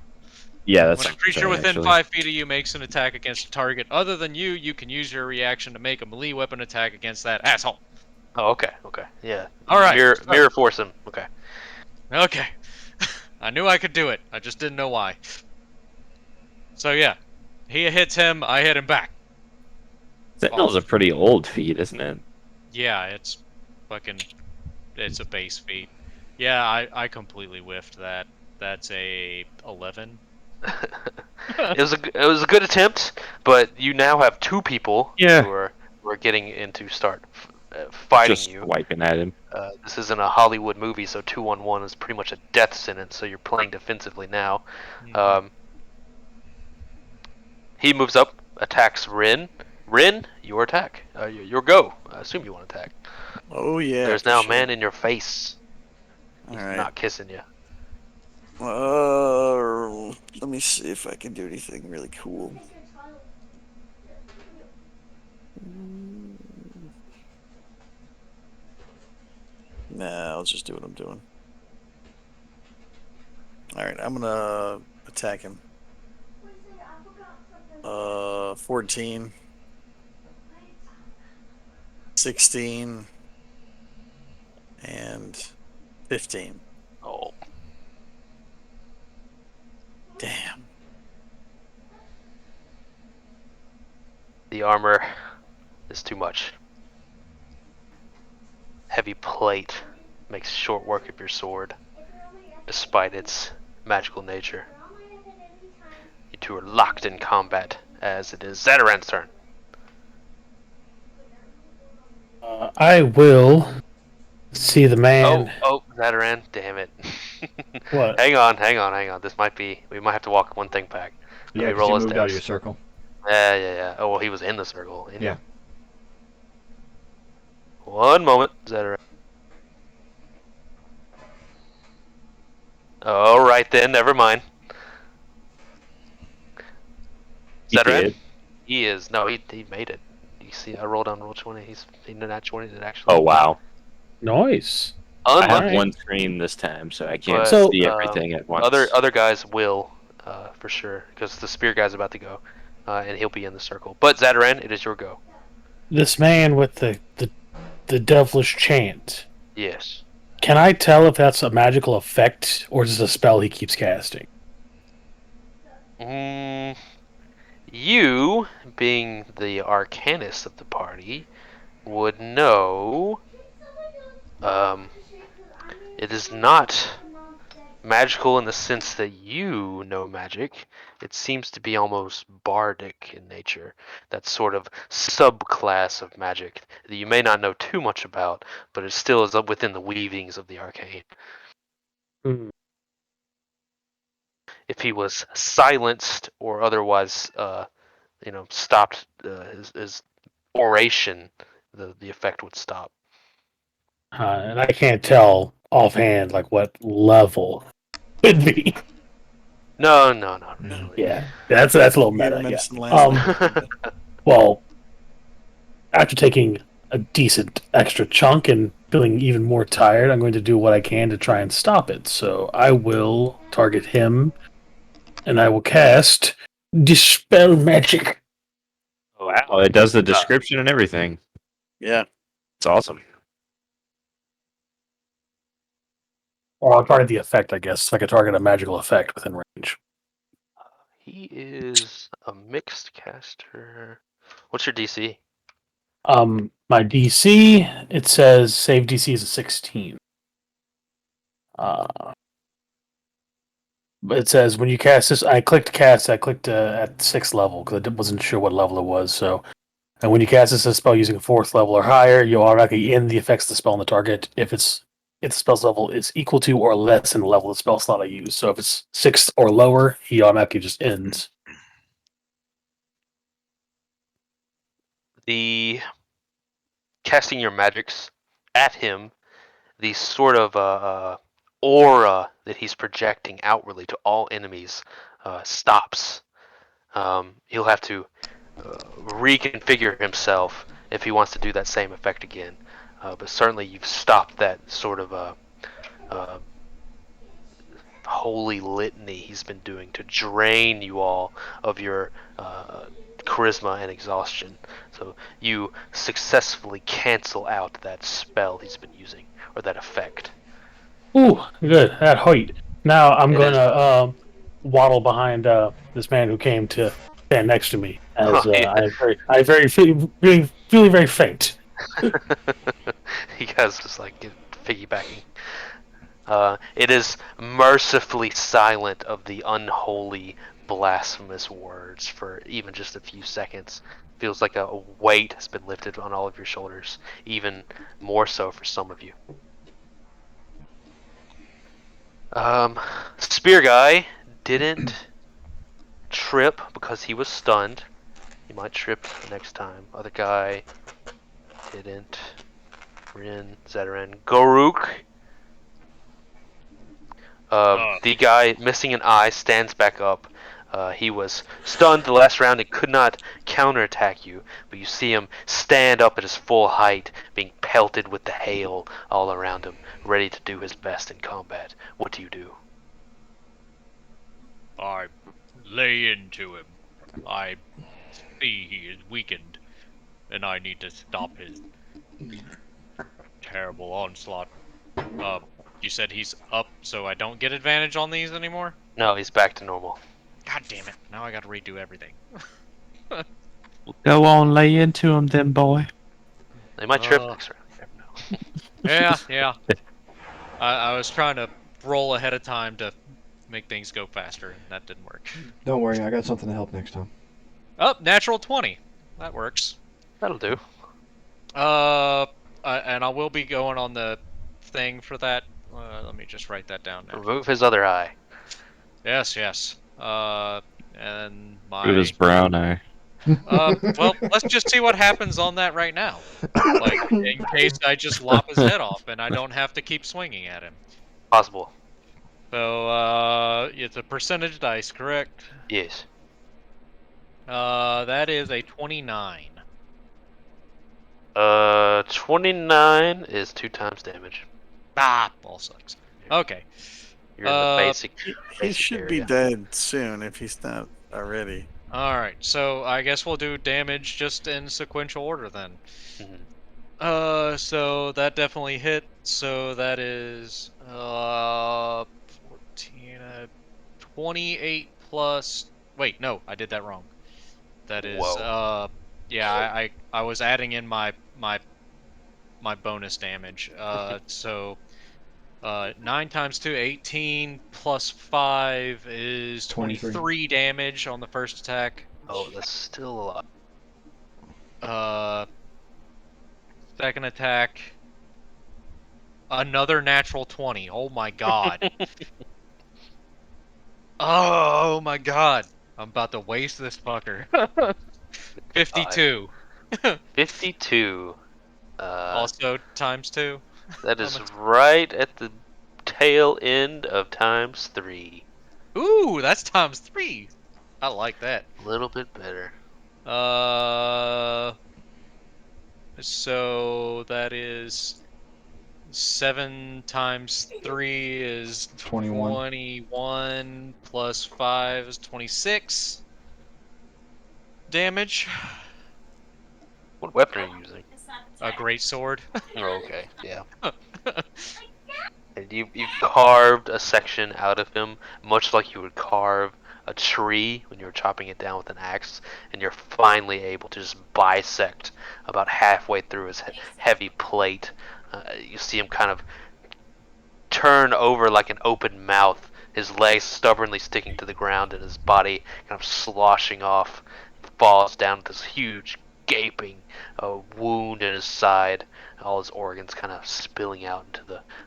Yeah, that's When a what I'm creature saying, within actually. 5 feet of you makes an attack against a target other than you, you can use your reaction to make a melee weapon attack against that asshole. Oh, okay, yeah. All right. Mirror force him. Okay. Okay. I knew I could do it. I just didn't know why. So yeah, he hits him. I hit him back. Sentinel's a pretty old feat, isn't it? Yeah, it's fucking. It's a base feat. Yeah, I completely whiffed that. That's a 11. It was a good attempt, but you now have two people Yeah. who are getting into start fighting Just you. swiping at him. This isn't a Hollywood movie, so 2-on-1 is pretty much a death sentence. So you're playing defensively now. Mhm. He moves up, attacks Rin. Rin, your attack. Your go. I assume you want to attack. Oh yeah. There's for now a sure. man in your face. All He's right. not kissing you. Let me see if I can do anything really cool. Nah, I'll just do what I'm doing. All right, I'm gonna attack him. 14, 16, and 15. Oh, Damn. the armor is too much. Heavy plate makes short work of your sword, despite its magical nature. You two are locked in combat, as it is Zadaran's turn. I will see the man. Oh, Zadaran, damn it. What? hang on. We might have to walk one thing back. Let Yeah, me because you roll his moved out of your dex. circle. Yeah. Oh, well, he was in the circle. Yeah. One moment, Zadaran. All right then, never mind. He Zadaran? did. He is. No, he made it. You see, I rolled on roll 20. He's in that 20 that Oh, actually. wow. Nice. I have Unlucky. Alright. one screen this time, so I can't But So- see everything at once. other guys will, for sure, because the spear guy's about to go, and he'll be in the circle. But Zadaran, it is your go. This man with the devilish chant. Yes. Can I tell if that's a magical effect or is it a spell he keeps casting? You, being the arcanist of the party, would know. It is not magical in the sense that you know magic. It seems to be almost bardic in nature. That sort of subclass of magic that you may not know too much about, but it still is up within the weavings of the arcane. Hmm. If he was silenced or otherwise, stopped his oration, the effect would stop. And I can't tell offhand like what level would be. No. Mm. Really. Yeah, that's a little You have meta. Yeah. medicine last night. Well, after taking a decent extra chunk and feeling even more tired, I'm going to do what I can to try and stop it. So I will target him, and I will cast Dispel Magic. Wow, it does the description and everything. Yeah. It's awesome. Or I'll target the effect, I guess. I could target a magical effect within range. He is a mixed caster. What's your DC? My DC, it says save DC is a 16. But it says when you cast this, I clicked cast. I clicked at 6th level because I wasn't sure what level it was. So, and when you cast this spell using a 4th level or higher, you automatically end the effects of the spell on the target if the spell's level is equal to or less than the level of the spell slot I use. So if it's 6th or lower, he automatically just ends. The casting your magics at him, the sort of aura that he's projecting outwardly to all enemies stops. He'll have to reconfigure himself if he wants to do that same effect again. But certainly you've stopped that sort of holy litany he's been doing to drain you all of your charisma and exhaustion. So you successfully cancel out that spell he's been using, or that effect. Ooh, good. At height. Now I'm It is. gonna waddle behind this man who came to stand next to me, as I very feeling very faint. You guys just like get piggybacking. It is mercifully silent of the unholy, blasphemous words for even just a few seconds. Feels like a weight has been lifted on all of your shoulders, even more so for some of you. Spear guy didn't trip because he was stunned. He might trip next time. Other guy didn't. Rin, Zeteran, Goruk. The guy missing an eye stands back up. He was stunned the last round and could not counterattack you, but you see him stand up at his full height, being pelted with the hail all around him, ready to do his best in combat. What do you do? I lay into him. I see he is weakened, and I need to stop his terrible onslaught. You said he's up, so I don't get advantage on these anymore? No, he's back to normal. God damn it. Now I gotta redo everything. Go on, lay into him, then, boy. They might trip next round. You never know. Yeah. I was trying to roll ahead of time to make things go faster, and that didn't work. Don't worry, I got something to help next time. Oh, natural 20. That works. That'll do. And I will be going on the thing for that. Let me just write that down now. Remove his other eye. Yes. And It was my... brown eye. well, let's just see what happens on that right now. Like, in case I just lop his head off and I don't have to keep swinging at him. Possible. So, it's a percentage dice, correct? Yes. That is a 29. 29 is 2 times damage. Ah, ball sucks. Okay. You're in the basic He should be area. dead soon if he's not already. Alright, so I guess we'll do damage just in sequential order then. Mhm. So that definitely hit. So that is 14, 28 plus. Wait, no, I did that wrong. That is Whoa. yeah, I was adding in my bonus damage. So 9 times 2, 18 plus 5 is 23 damage on the first attack. Oh, that's still a lot. Second attack, another natural 20. Oh my god. Oh my god. I'm about to waste this fucker. 52. 52. Also times 2. That is right at the tail end of times 3. Ooh, that's times 3. I like that. A little bit better. So that is 7 times 3 is 21. 21 plus 5 is 26 damage. What weapon are you using? A great sword. Oh, okay, yeah. And you've carved a section out of him, much like you would carve a tree when you're chopping it down with an axe, and you're finally able to just bisect about halfway through his heavy plate. You see him kind of turn over like an open mouth, his legs stubbornly sticking to the ground and his body kind of sloshing off, falls down with this huge gaping wound in his side, all his organs kind of spilling out into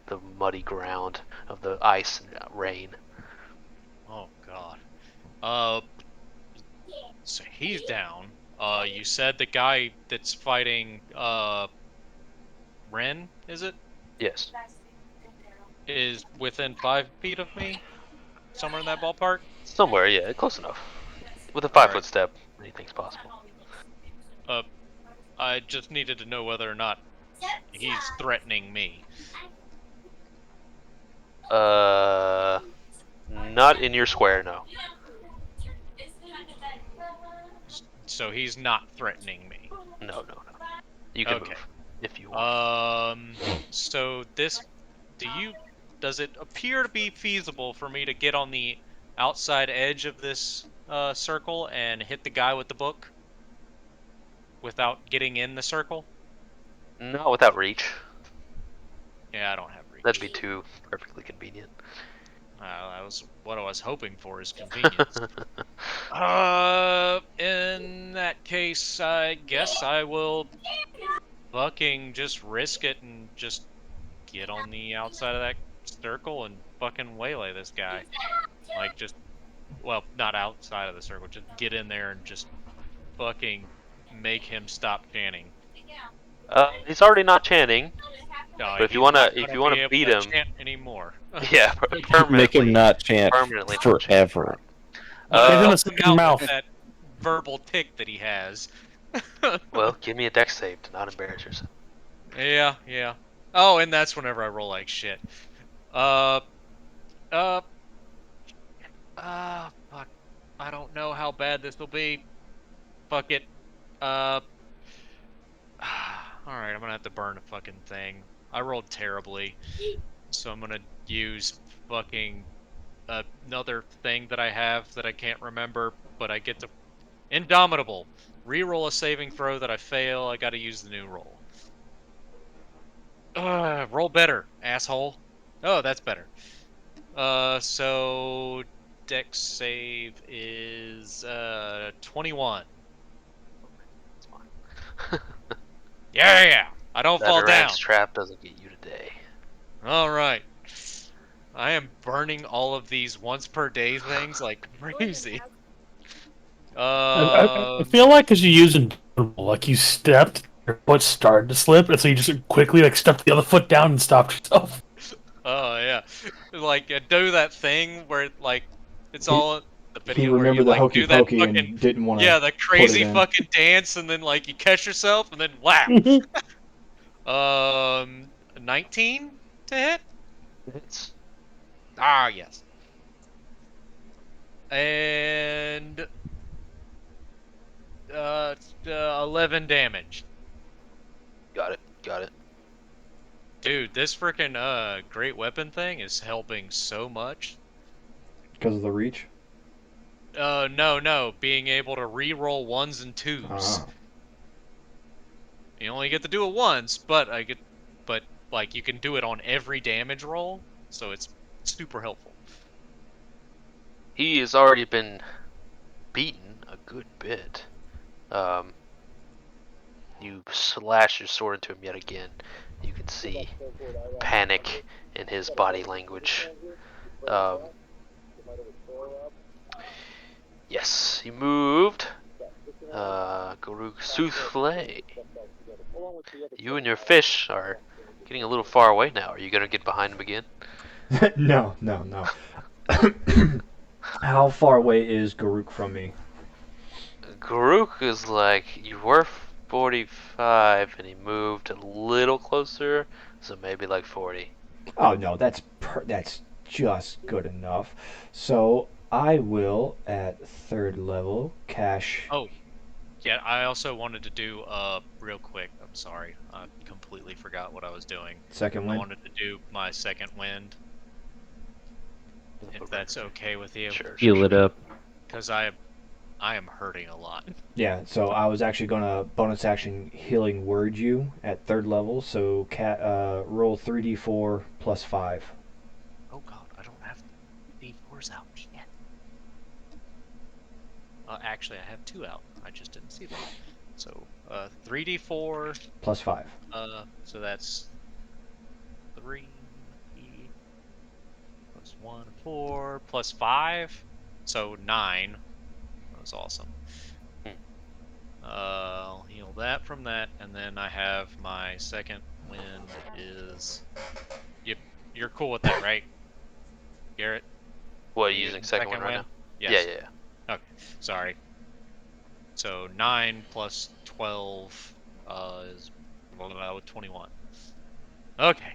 the muddy ground of the ice and rain. Oh god. So he's down. You said the guy that's fighting Ren, is it? Yes. Is within 5 feet of me? Somewhere in that ballpark? Somewhere, yeah, close enough. With a 5 Alright. foot step, anything's possible. I just needed to know whether or not he's threatening me. Not in your square, no. So he's not threatening me. No. You can Okay. move if you want. So this, does it appear to be feasible for me to get on the outside edge of this circle and hit the guy with the book without getting in the circle? Not without reach. Yeah, I don't have reach. That'd be too perfectly convenient. That was what I was hoping for, is convenience. In that case, I guess I will fucking just risk it and just get on the outside of that circle and fucking waylay this guy. Like, just, well, not outside of the circle, just get in there and just fucking make him stop chanting. He's already not chanting. But if you He's wanna not gonna if you be wanna able beat to him, chant anymore. yeah, Make him permanently. not chant Permanently not chanting. forever. But Give him a help him second out mouth. with that verbal tick that he has. Well, give me a dex save to not embarrass yourself. Yeah. Oh, and that's whenever I roll like shit. Uh, fuck. I don't know how bad this will be. Fuck it. Uh, alright, I'm gonna have to burn a fucking thing. I rolled terribly, so I'm gonna use fucking another thing that I have that I can't remember, but I get to Indomitable. Reroll a saving throw that I fail. I gotta use the new roll. Roll better, asshole. Oh, that's better. So dex save is 21. It's fine. Yeah. I don't That fall Iran's down. trap doesn't get you today. All right. I am burning all of these once per day things like crazy. I feel like because you're using like you stepped, your foot started to slip, and so you just quickly like stepped the other foot down and stopped yourself. Oh yeah, like do that thing where like it's He all the he video where you remembered the like hokey do that pokey fucking, and didn't want to yeah, the put it crazy in. fucking dance, and then like you catch yourself and then whap. 19 to hit. It's Ah, yes. And 11 damage. got it. Dude, this freaking great weapon thing is helping so much. Because of the reach? No, being able to re-roll ones and twos. Ah. You only get to do it once, but like you can do it on every damage roll, so it's super helpful. He has already been beaten a good bit. You slash your sword into him yet again. You can see panic in his body language. Yes, he moved. Garuk Souffle. You and your fish are getting a little far away now. Are you gonna get behind him again? No. How far away is Garuk from me? Garuk is like, you were 45 and he moved a little closer, so maybe like 40. Oh no, that's just good enough. So I will at third level cash. Oh, yeah, I also wanted to do real quick. I'm sorry, I completely forgot what I was doing. Second I wind. wanted to do my second wind, if that's okay with you, Sure. Heal it up. because I am hurting a lot. Yeah, so I was actually gonna bonus action healing word you at third level. So roll 3d4 plus 5. Oh god, I don't have D4s out yet. Actually, I have 2 out. I just didn't see them. So 3d4 Plus 5. So that's 3 plus 1, 4 plus 5, so 9. That was awesome. I'll heal that from that, and then I have my second wind is. Yep, you're cool with that, right, Garrett? What, You using second one right wind? now? Yes. Yeah. Okay, sorry. So 9 plus 12 is 21. Okay,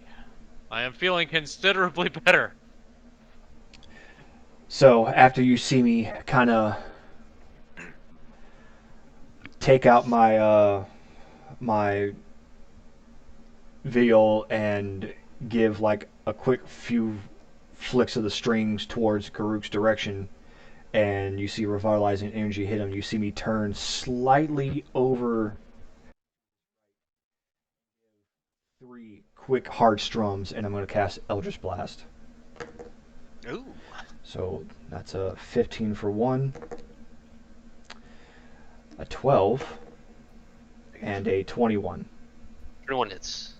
I am feeling considerably better. So after you see me kind of take out my viol and give like a quick few flicks of the strings towards Karuk's direction, and you see revitalizing energy hit him, you see me turn slightly over 3 quick hard strums, and I'm going to cast Eldritch Blast. Ooh. So that's a 15 for 1, a 12, and a 21. Everyone hits.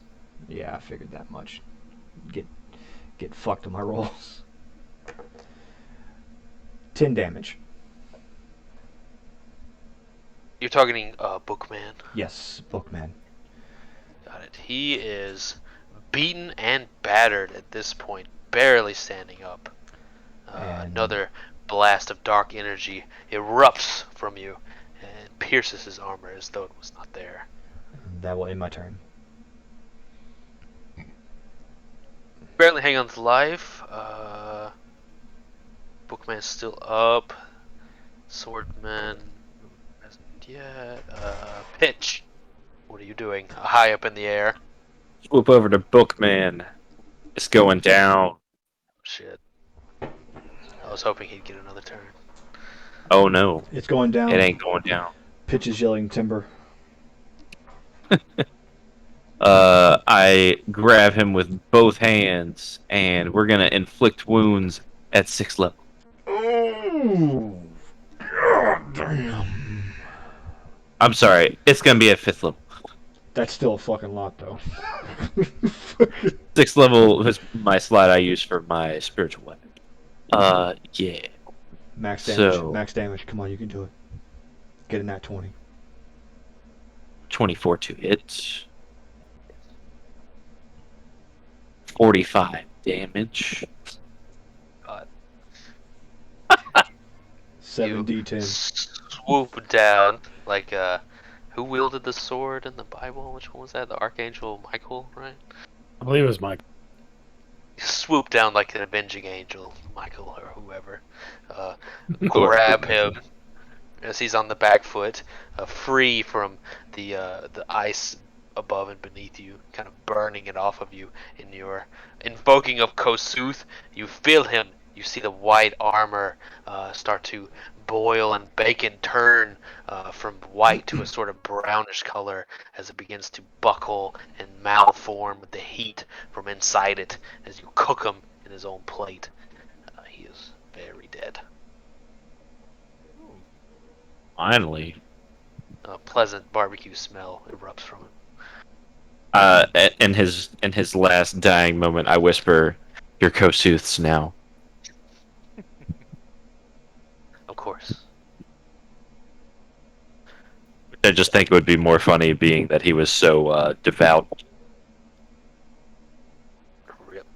Yeah, I figured that much. Get fucked on my rolls. 10 damage. You're targeting Bookman. Yes, Bookman. Got it. He is beaten and battered at this point, barely standing up. Another blast of dark energy erupts from you and pierces his armor as though it was not there. That will end my turn. Barely hang on to life. Bookman's still up. Swordman hasn't yet. Pitch. What are you doing? High up in the air. Swoop over to Bookman. It's going down. Shit. I was hoping he'd get another turn. Oh no, It's going down. it ain't going down. Pitch is yelling timber. I grab him with both hands, and we're gonna inflict wounds at 6th level. Ooh. God damn. I'm sorry, it's gonna be at 5th level. That's still a fucking lot, though. 6th level is my slot I use for my spiritual weapon. Yeah. Max damage. So- Max damage. Come on, you can do it. Get in that 20. 24 to hit. 45 damage. God. 7d10. Swoop down like who wielded the sword in the Bible? Which one was that? The Archangel Michael, right? I believe it was Mike. Swoop down like an avenging angel, Michael or whoever. Grab him as he's on the back foot, free from the ice above and beneath you, kind of burning it off of you. In your invoking of Kosuth, you feel him. You see the white armor start to boil and bake and turn from white to a sort of brownish color as it begins to buckle and malform with the heat from inside it as you cook him in his own plate. He is very dead. Finally. A pleasant barbecue smell erupts from him. In his last dying moment, I whisper, "Your Kosuths now." Of course. I just think it would be more funny, being that he was so devout. Rip.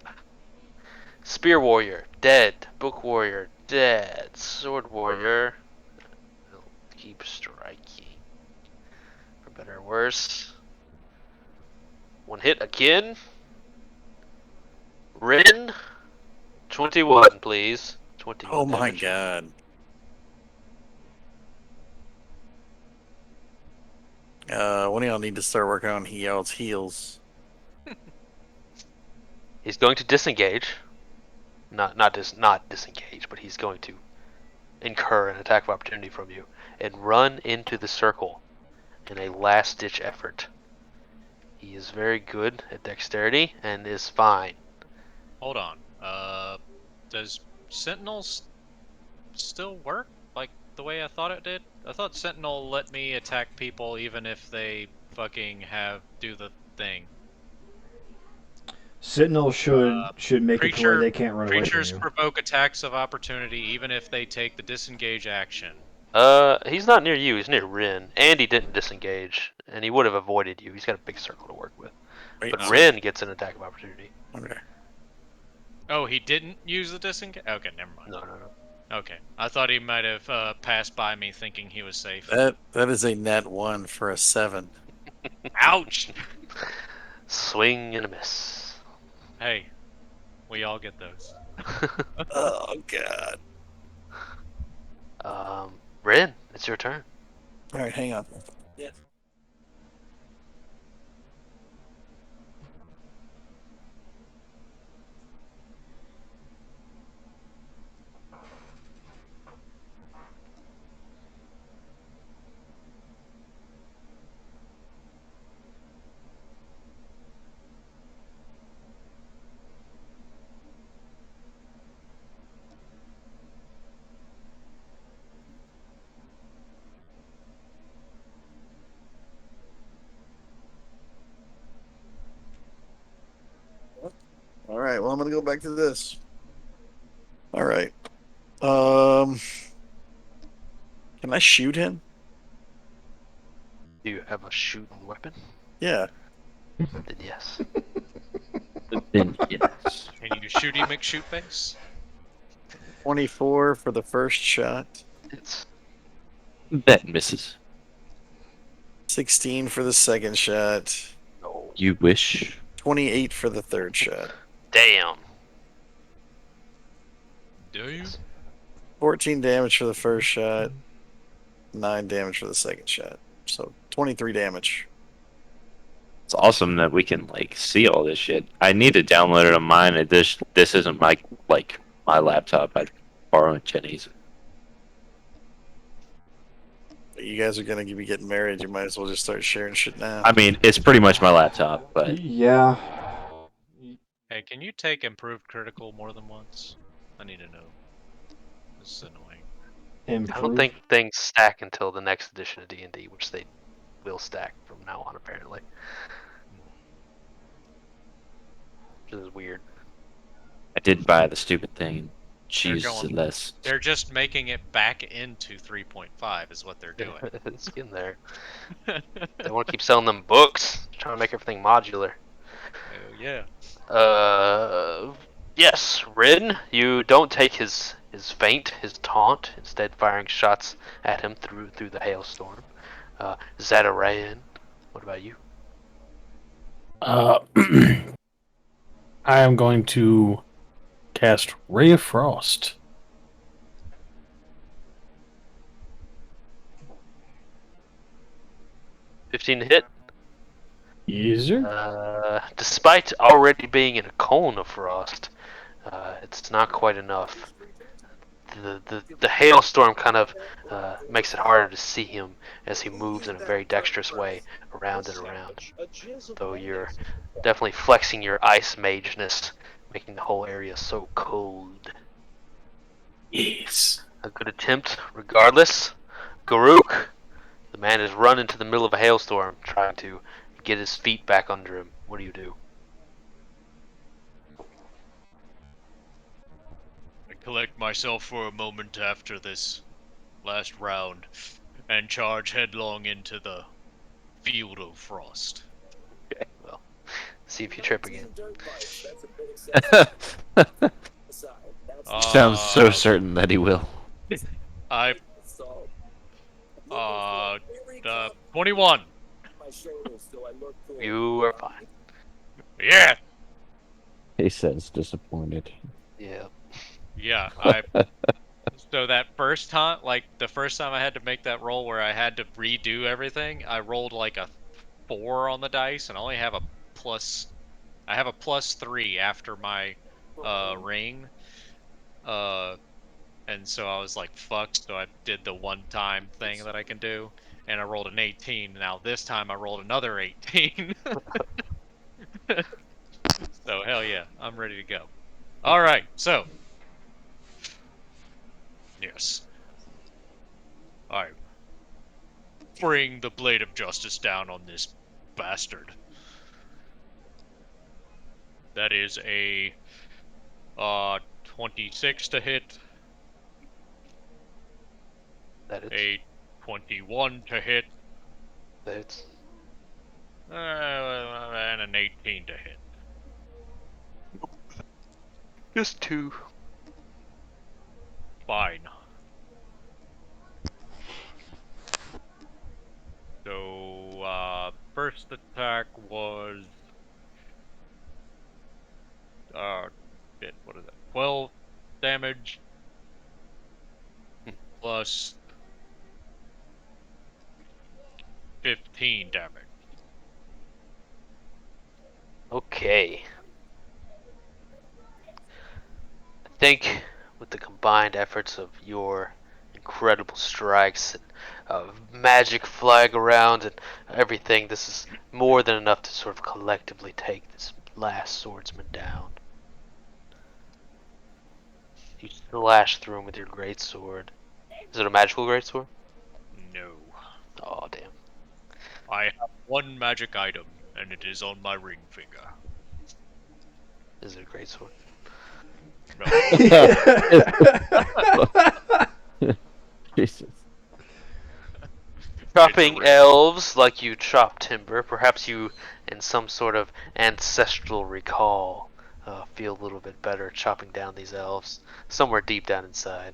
Spear warrior, dead. Book warrior, dead. Sword warrior, will keep striking. For better or worse. One hit again. Rin, 21, please. 21 Oh my damage. god. One of y'all need to start working on y'all's heals. He's going to disengage. Not disengage, but he's going to incur an attack of opportunity from you and run into the circle in a last-ditch effort. He is very good at dexterity and is fine. Hold on. Does Sentinels still work like the way I thought it did? I thought Sentinel let me attack people even if they fucking do the thing. Sentinel should make it to where they can't run away from Creatures you. provoke attacks of opportunity even if they take the disengage action. He's not near you. He's near Rin. Andy didn't disengage, and he would have avoided you. He's got a big circle to work with. Wait, But so- Rin gets an attack of opportunity. Okay. Oh, he didn't use the disengage? Okay, never mind. No. Okay. I thought he might have passed by me thinking he was safe. That is a net 1 for a 7. Ouch! Swing and a miss. Hey, we all get those. Oh god. Rin, it's your turn. All right, hang on. All right. Well, I'm gonna go back to this. All right. Can I shoot him? Do you have a shooting weapon? Yeah. Then yes. Then yes. Can you shooty McShoot face? 24 for the first shot. It's That misses. 16 for the second shot. no. You wish. 28 for the third shot. Damn. Do you? 14 damage for the first shot. 9 damage for the second shot. So 23 damage. It's awesome that we can like see all this shit. I need to download it on mine. And this isn't my laptop. I'd borrow Jenny's. You guys are gonna be getting married. You might as well just start sharing shit now. I mean, it's pretty much my laptop, but Yeah. Hey, can you take improved critical more than once? I need to know. This is annoying. I don't Improve. think things stack until the next edition of D&D, which they will stack from now on, apparently. Which is weird. I did buy the stupid thing. They're Jesus, going- less. They're just making it back into 3.5 is what they're doing. It's getting there. They want to keep selling them books, trying to make everything modular. Oh yeah. Yes, Rin, you don't take his feint, his taunt, instead firing shots at him through the hailstorm. Zatarayan, what about you? I am going to cast Ray of Frost. 15 to hit. Yes, sir. Despite already being in a cone of frost, it's not quite enough. The hailstorm kind of makes it harder to see him as he moves in a very dexterous way around and around. Though you're definitely flexing your ice mageness, making the whole area so cold. Yes. A good attempt, regardless. Garuk, the man has run into the middle of a hailstorm, trying to get his feet back under him. What do you do? I collect myself for a moment after this last round and charge headlong into the field of frost. Well, see if you trip again. Sounds so certain that he will. I 21. You are fine. Yeah. He says disappointed. Yeah. Yeah, so that first time, like the first time I had to make that roll where I had to redo everything, I rolled like a 4 on the dice and I only have a plus. I have a +3 after my ring. And so I was like, fuck. So I did the one-time thing that I can do, and I rolled an 18. Now this time I rolled another 18. So hell yeah, I'm ready to go. All right, so yes, I bring the blade of justice down on this bastard. That is a 26 to hit, That it's a 21 to hit, that it's and an 18 to hit. just 2. Fine. So, first attack was, shit, what is that? 12 damage, plus 15 damage. Okay. I think with the combined efforts of your incredible strikes and magic flying around and everything, this is more than enough to sort of collectively take this last swordsman down. You slash through him with your great sword. Is it a magical great sword? No. Oh damn! I have one magic item, and it is on my ring finger. Is it a great sword? No. Jesus. Chopping ring. elves like you chop timber. Perhaps you, in some sort of ancestral recall, feel a little bit better chopping down these elves somewhere deep down inside.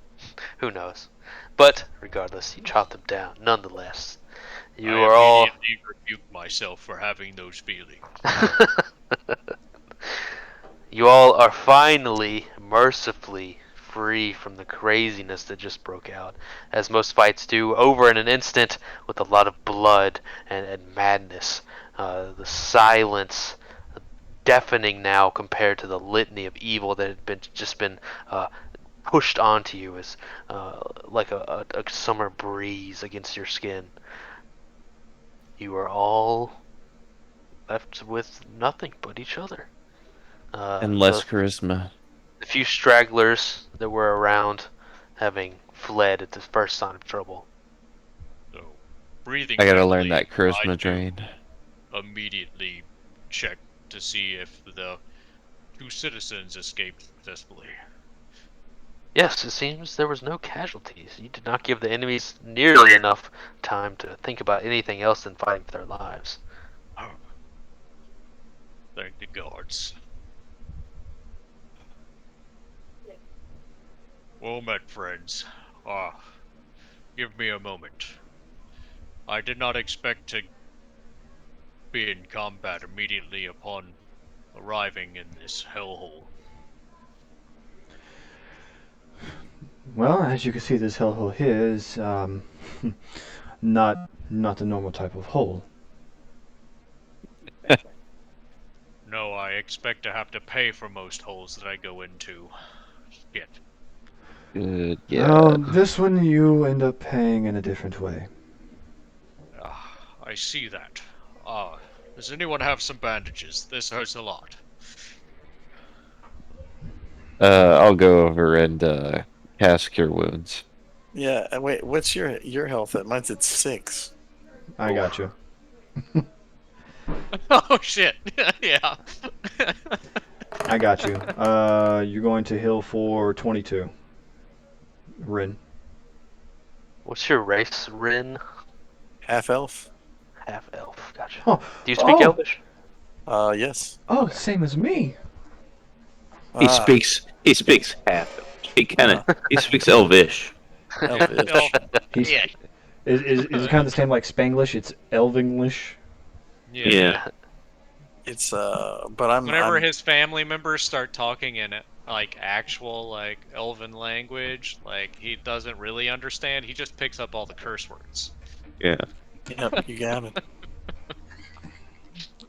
Who knows? But regardless, you chop them down. Nonetheless, I you are all. immediately rebuke myself for having those feelings. You all are finally, mercifully free from the craziness that just broke out, as most fights do, over in an instant, with a lot of blood and madness. The silence, deafening now compared to the litany of evil that had been uh, pushed onto you as like a summer breeze against your skin. You are all left with nothing but each other. And less The charisma. few stragglers that were around having fled at the first sign of trouble. So, breathing I gotta learn heavily, that I charisma do drain. immediately check to see if the two citizens escaped successfully. Yes, it seems there was no casualties. You did not give the enemies nearly enough time to think about anything else than fighting for their lives. Thank the gods. Well met, friends. Give me a moment. I did not expect to be in combat immediately upon arriving in this hellhole. Well, as you can see, this hellhole here is not the normal type of hole. No, I expect to have to pay for most holes that I go into. Shit. Good Well, God. this one you end up paying in a different way. I see that. Does anyone have some bandages? This hurts a lot. I'll go over and cast Cure Wounds. Yeah. Wait. What's your health at? Mine's at 6. I got Oof. you. Oh shit. Yeah. I got you. You're going to heal for 22. Rin. What's your race, Rin? Half elf. Half elf. Gotcha. Oh, Do you speak oh, Elvish? Yes. oh, same as me. He Ah. speaks. He speaks half. He kind of. Ah. He speaks Elvish. Elvish. Oh, He's yeah. is it kind of the same like Spanglish? It's Elvinglish. Yeah. It's but Whenever I'm his family members start talking in like actual like elven language, like he doesn't really understand, he just picks up all the curse words. Yeah. Yep, you got it.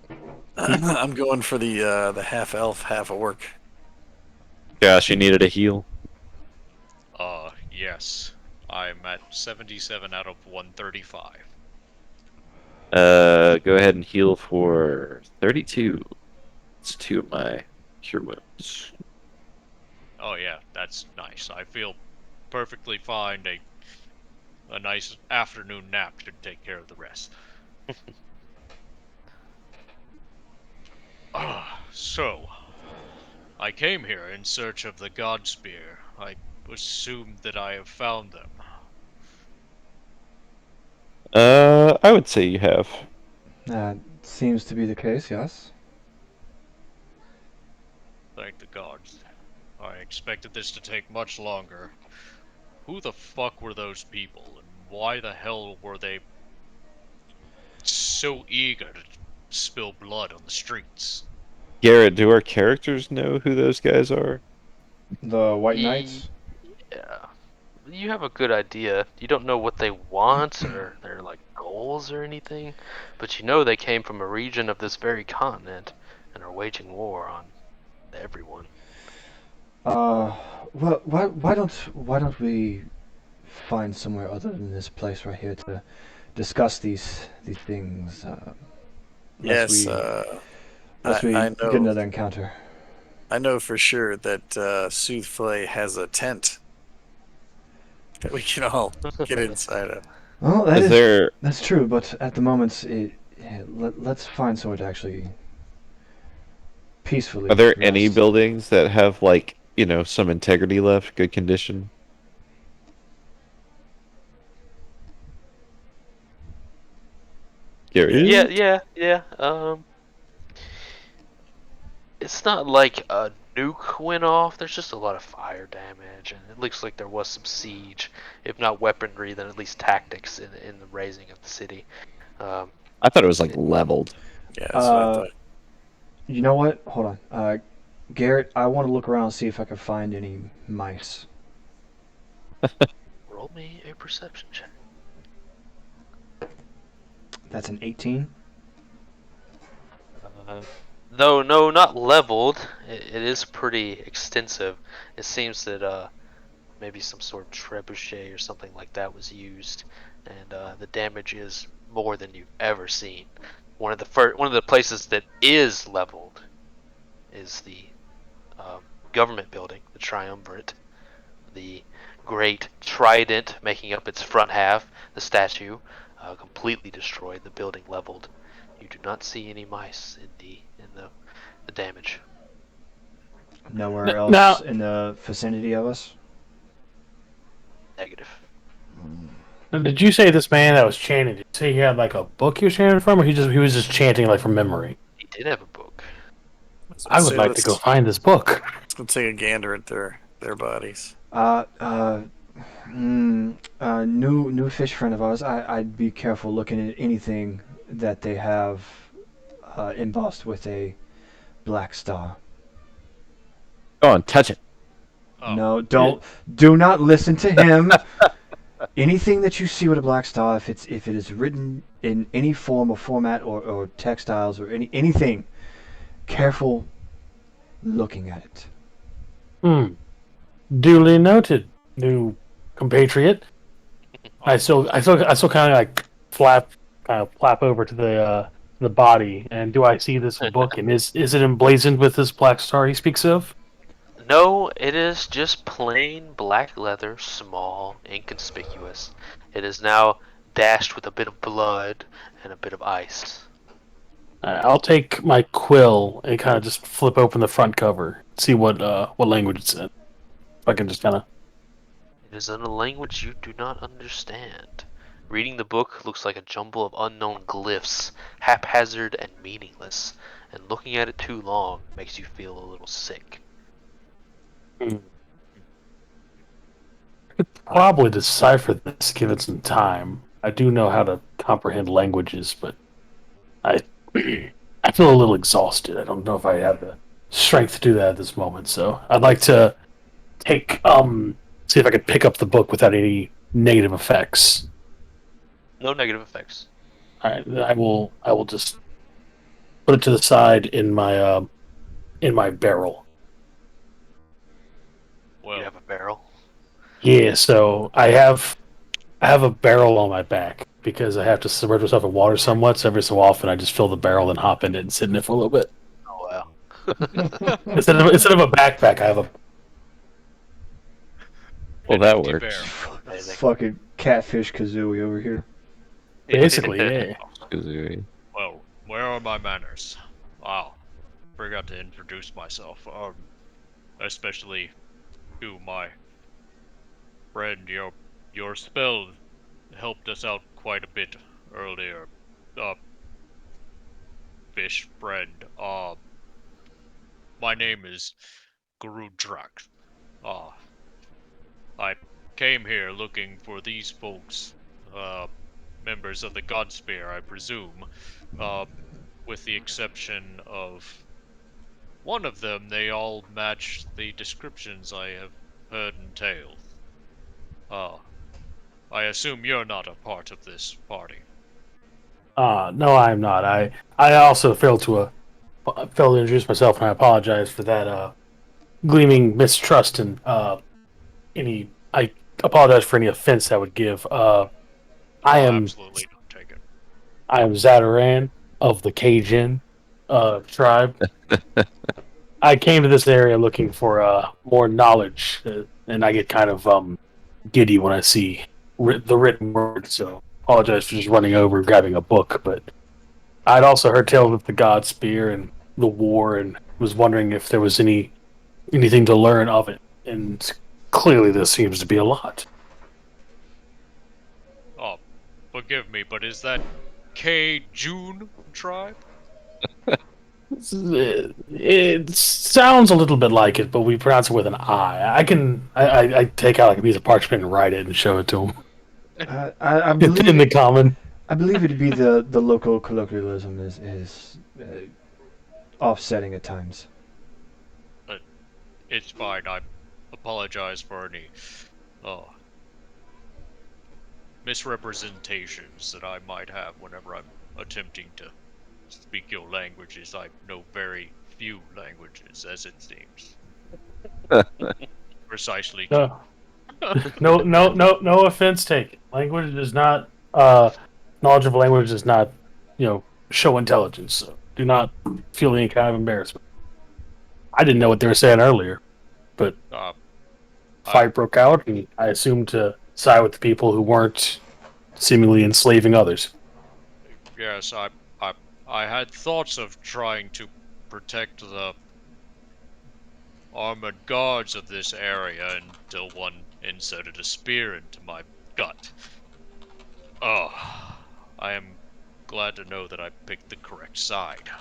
He, I'm going for the half elf, half orc. Josh, you needed a heal. Yes. I'm at 77 out of 135. Go ahead and heal for 32. It's 2 of my Cure Wounds. Oh yeah, that's nice. I feel perfectly fine. A nice afternoon nap should take care of the rest. So, I came here in search of the God Spear. I assumed that I have found them. I would say you have. that seems to be the case. Yes. Thank the gods. I expected this to take much longer. Who the fuck were those people, and why the hell were they so eager to spill blood on the streets? Garrett, do our characters know who those guys are? The White Yeah. Knights. you have a good idea. You don't know what they want or their like goals or anything, but you know they came from a region of this very continent and are waging war on everyone. Uh, well, why don't we find somewhere other than this place right here to discuss these things? Lest Yes, we I lest we I get know another encounter. I know for sure that Soothflay has a tent that we can all get inside of. Well, Is there that's true, but at the moment, let's find somewhere to actually are peacefully there any rest. buildings that have like, some integrity left, good condition? Yeah, Curious. yeah. It's not like a nuke went off. There's just a lot of fire damage, and it looks like there was some siege, if not weaponry, then at least tactics in the raising of the city. Um, I thought it was like it, leveled. Yeah, that's what I Uh, thought. you know what? Hold on. Garrett, I want to look around and see if I can find any mice. roll me a perception check. That's an 18. Uh, no, not leveled. It is pretty extensive. It seems that maybe some sort of trebuchet or something like that was used, and the damage is more than you've ever seen. One of the places that is leveled is the government building, the triumvirate, the great trident making up its front half, the statue, completely destroyed. The building leveled. You do not see any mice in the damage. Nowhere else Now, in the vicinity of us. Negative. did you say this man that was chanting? Did you say he had like a book he was chanting from, or he was just chanting like from memory? He did have a book. I would Say like to go let's find this book. let's take a gander at their bodies. Uh, uh, new fish friend of ours. I'd be careful looking at anything that they have embossed with a black star. Go on, touch it. Oh, No, do not listen to him. Anything that you see with a black star, if it is written in any form or format or textiles or anything, careful looking at it. Hmm. Duly noted, new compatriot. oh, I still kind of like kind of flap over to the body. And do I see this book? And is it emblazoned with this black star he speaks of? No, it is just plain black leather, small, inconspicuous. It is now dashed with a bit of blood and a bit of ice. I'll take my quill and kind of just flip open the front cover, see what language it's in. If I can just kind of. It is in a language you do not understand. Reading the book looks like a jumble of unknown glyphs, haphazard and meaningless, and looking at it too long makes you feel a little sick. Probably decipher this given some time. I do know how to comprehend languages, but I I feel a little exhausted. I don't know if I have the strength to do that at this moment. So I'd like to take see if I can pick up the book without any negative effects. No negative effects. All right, I will just put it to the side in my barrel. You well, have a barrel. Yeah, so I have a barrel on my back because I have to submerge myself in water somewhat. So every so often, I just fill the barrel and hop in it and sit in it for a little bit. Oh wow. Instead of a backpack, I have a Well, an that empty works. barrel. Amazing. Fucking catfish kazooie over here. basically yeah. Kazooie. Well, where are my manners? Wow, forgot to introduce myself. Especially to my friend. Your spell helped us out quite a bit earlier. Uh, fish friend. My name is Grudrak. Uh, I came here looking for these folks, members of the Godspear, I presume. Uh, with the exception of one of them, they all match the descriptions I have heard and tales. Oh, I assume you're not a part of this party. No, I'm not. I also failed to introduce myself, and I apologize for that gleaming mistrust and any. I apologize for any offense that would give. I Oh, am absolutely don't take it. I am Zadaran of the Cajun tribe. I came to this area looking for more knowledge, and I get kind of giddy when I see the written word. So apologize for just running over and grabbing a book, but I'd also heard tales of the God Spear and the war, and was wondering if there was anything to learn of it. And clearly, there seems to be a lot. Oh, forgive me, but is that K-June tribe? It sounds a little bit like it, but we pronounce it with an I. I take out like a piece of parchment and write it and show it to him I in the believe common. I believe it'd be the local colloquialism is offsetting at times. But it's fine. I apologize for any oh misrepresentations that I might have whenever I'm attempting to speak your languages. I know very few languages, as it seems. Precisely to. No, no offense taken. Language does not knowledge of language does not show intelligence. So do not feel any kind of embarrassment. I didn't know what they were saying earlier, but uh, I fight broke out, and I assumed to side with the people who weren't seemingly enslaving others. yes, I I had thoughts of trying to protect the armored guards of this area until one inserted a spear into my gut. Oh, I am glad to know that I picked the correct side.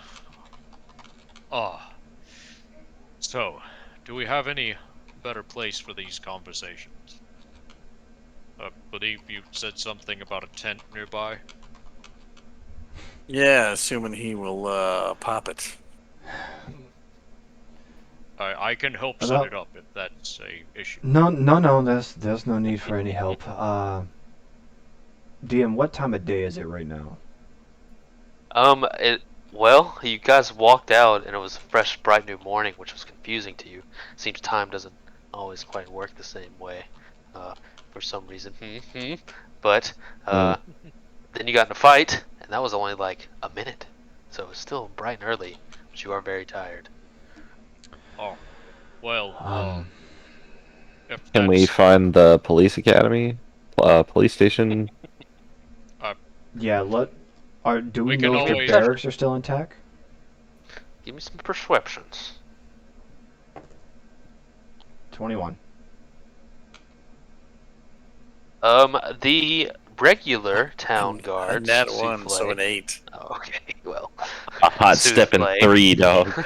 Oh, so, do we have any better place for these conversations? I believe you said something about a tent nearby. Yeah, assuming he will pop it. I can help set Well, it up if that's a issue. no. There's no need for any help. DM, what time of day is it right now? It well, you guys walked out and it was a fresh, bright new morning, which was confusing to you. Seems time doesn't always quite work the same way, uh, for some reason. But Mm. then you got in a fight, and that was only like a minute, so it was still bright and early. But you are very tired. Oh, well, Um, if Can we that's find the police academy, police station? uh, yeah. Do we we can know if the always. barracks are still intact? Give me some perceptions. 21. The regular town A guards, nat one, so souffle. an 8. Oh, okay, well, A hot step in souffle. 3, dog.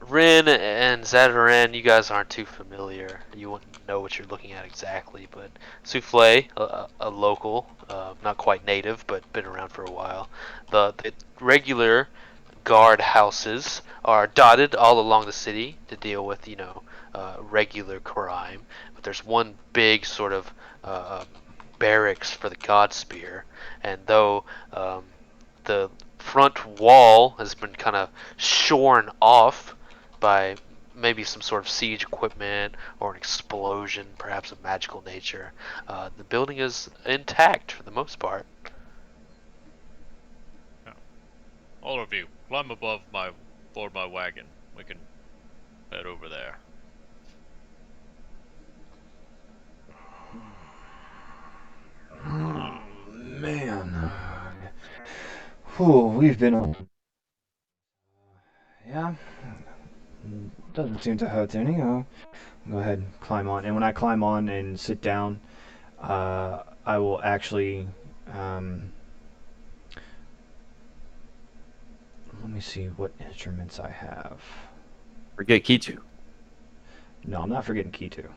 Rin and Zadaran, you guys aren't too familiar. You wouldn't know what you're looking at exactly, but Souffle, a local, not quite native, but been around for a while. The regular guard houses are dotted all along the city to deal with, regular crime. But there's one big sort of barracks for the God Spear, and though the front wall has been kind of shorn off by maybe some sort of siege equipment or an explosion, perhaps of magical nature. The building is intact for the most part. Yeah, all of you, climb aboard my wagon. We can head over there. Man. Whew, we've been on. Yeah, doesn't seem to hurt any. Go ahead, climb on. And when I climb on and sit down, I will actually. Um, Let me see what instruments I have. Forget Kitu. No, I'm not forgetting Kitu.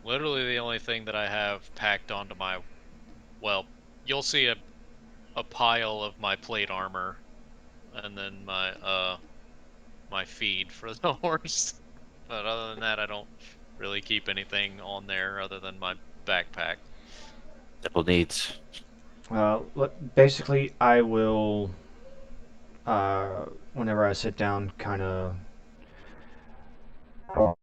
Literally the only thing that I have packed onto my, well, you'll see a pile of my plate armor, and then my my feed for the horse. But other than that, I don't really keep anything on there other than my backpack. Simple needs. Basically, I will, whenever I sit down, kind of pull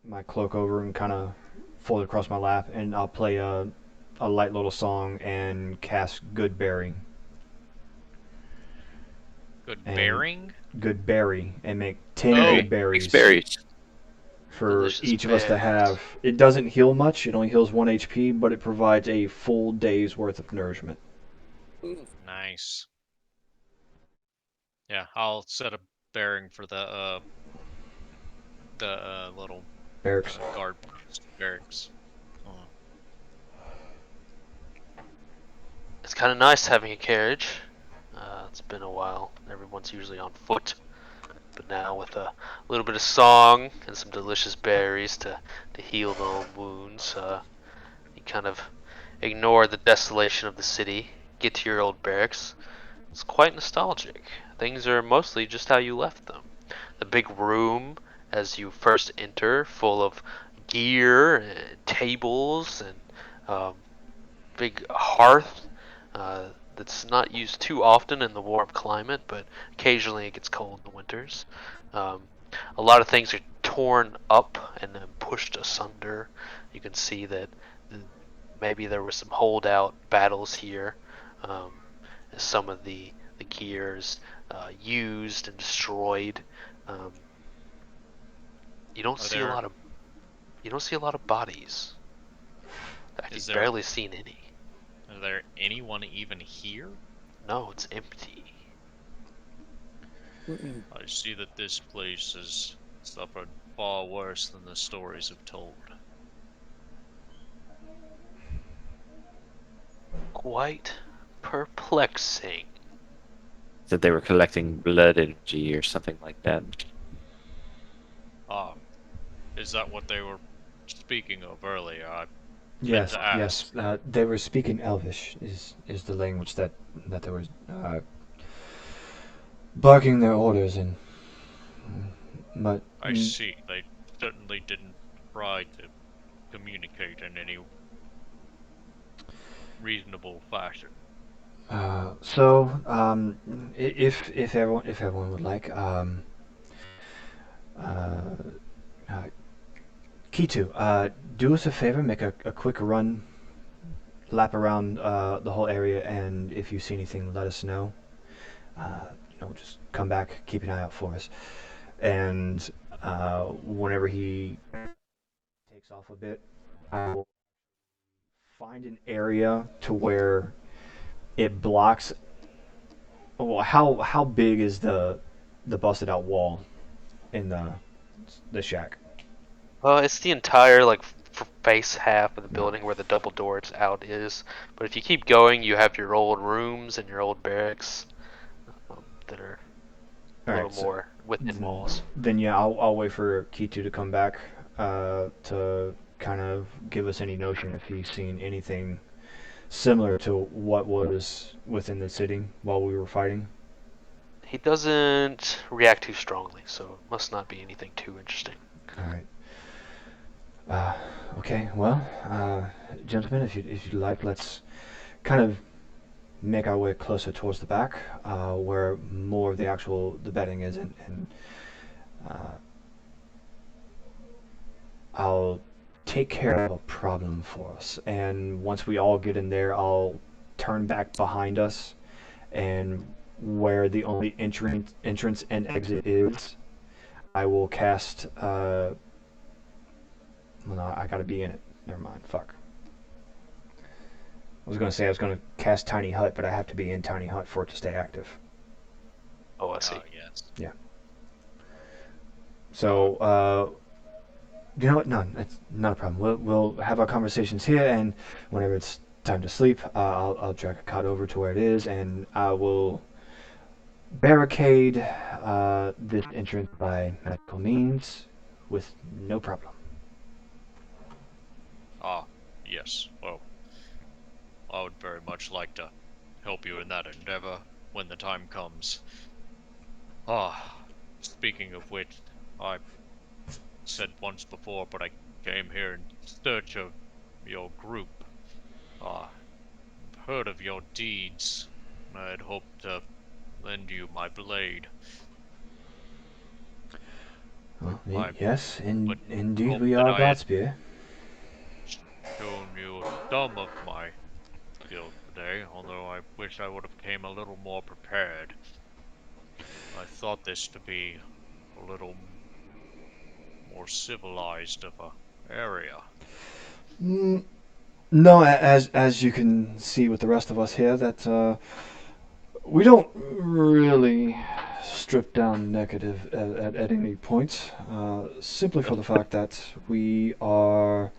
my cloak over and kind of fold it across my lap, and I'll play a light little song and cast Good Berry. Good And bearing? Good Berry, and make 10 Oh. good Six berries berries. for Delicious each of us to berries. have. It doesn't heal much, it only heals 1 HP, but it provides a full day's worth of nourishment. Nice. Yeah, I'll set a bearing for the little Barracks. guard barracks. Oh, It's kind of nice having a carriage. It's been a while. Everyone's usually on foot. But now with a little bit of song and some delicious berries to heal the old wounds, you kind of ignore the desolation of the city, get to your old barracks. It's quite nostalgic. Things are mostly just how you left them. The big room as you first enter, full of gear, and tables, and big hearth that's not used too often in the warm climate, but occasionally it gets cold in the winters. Um, a lot of things are torn up and then pushed asunder. You can see that maybe there were some holdout battles here. Um, some of the gears used and destroyed. Um, you don't Are see a there lot of you don't see a lot of bodies. In fact, is you've there barely seen any. is there anyone even here? No, it's empty. I see that this place has suffered far worse than the stories have told. Quite perplexing. That they were collecting blood energy or something like that. Ah, is that what they were speaking of earlier? I meant Yes, to ask. yes. They were speaking Elvish. Is the language that they were barking their orders in. But I see. They certainly didn't try to communicate in any reasonable fashion. if everyone would like, uh, uh, Kitu, do us a favor, make a quick run, lap around the whole area, and if you see anything, let us know. Just come back, keep an eye out for us. And whenever he takes off a bit, I will find an area to where it blocks. Well, how big is the busted out wall in the shack? It's the entire face half of the building where the double doors out is. But if you keep going, you have your old rooms and your old barracks that are a All little right, so more within walls. then yeah, I'll wait for Kitu to come back to kind of give us any notion if he's seen anything similar to what was within the city while we were fighting. He doesn't react too strongly, so it must not be anything too interesting. All right. Uh, okay. Well, gentlemen, if you'd like, let's kind of make our way closer towards the back, where more of the bedding is, and uh, I'll take care of a problem for us. And once we all get in there, I'll turn back behind us, and where the only entrance and exit is, I will cast. Well, no, I gotta be in it. Never mind. Fuck. I was gonna say I was gonna cast Tiny Hut, but I have to be in Tiny Hut for it to stay active. Oh, I see. Yes. Yeah. So, you know what? No, it's not a problem. We'll have our conversations here, and whenever it's time to sleep, I'll drag a cot over to where it is, and I will barricade this entrance by magical means with no problem. Ah, yes. Well, I would very much like to help you in that endeavor when the time comes. Speaking of which, I said once before, but I came here in search of your group. Heard of your deeds. I had hoped to lend you my blade. Well, I yes, would indeed hope we that are I had Godspear. shown you some of my skills today, although I wish I would have came a little more prepared. I thought this to be a little more civilized of a area. Mm, no, as you can see with the rest of us here, that we don't really strip down negative at any point, simply for the fact that we are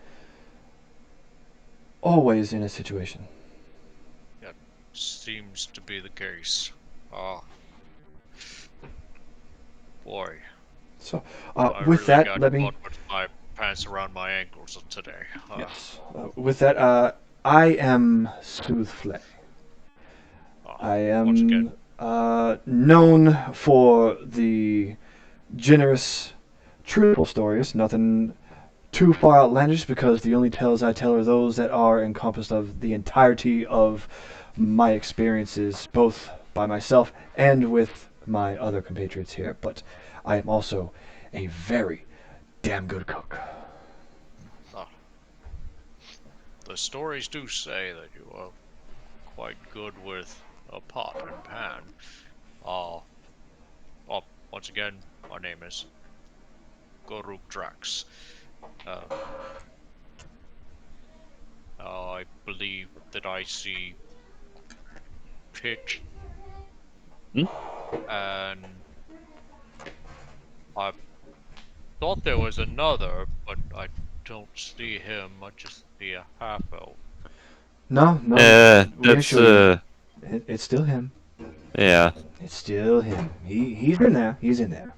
always in a situation. That seems to be the case. Ah, boy, So, I with really that, got let me. caught with my pants around my ankles today. Yes. With that, I am Soothflay. I Once again, am known for the generous, truthful stories. Nothing too far outlandish because the only tales I tell are those that are encompassed of the entirety of my experiences, both by myself and with my other compatriots here. But I am also a very damn good cook. uh, the stories do say that you are quite good with a pot and pan. Uh, Once again, my name is Goruk Drax. Uh, I believe that I see Pitch, Hmm? and I thought there was another, but I don't see him. I just see a half elf. No, no, we That's assure you, it's still him. yeah. It's still him. He's in there. He's in there.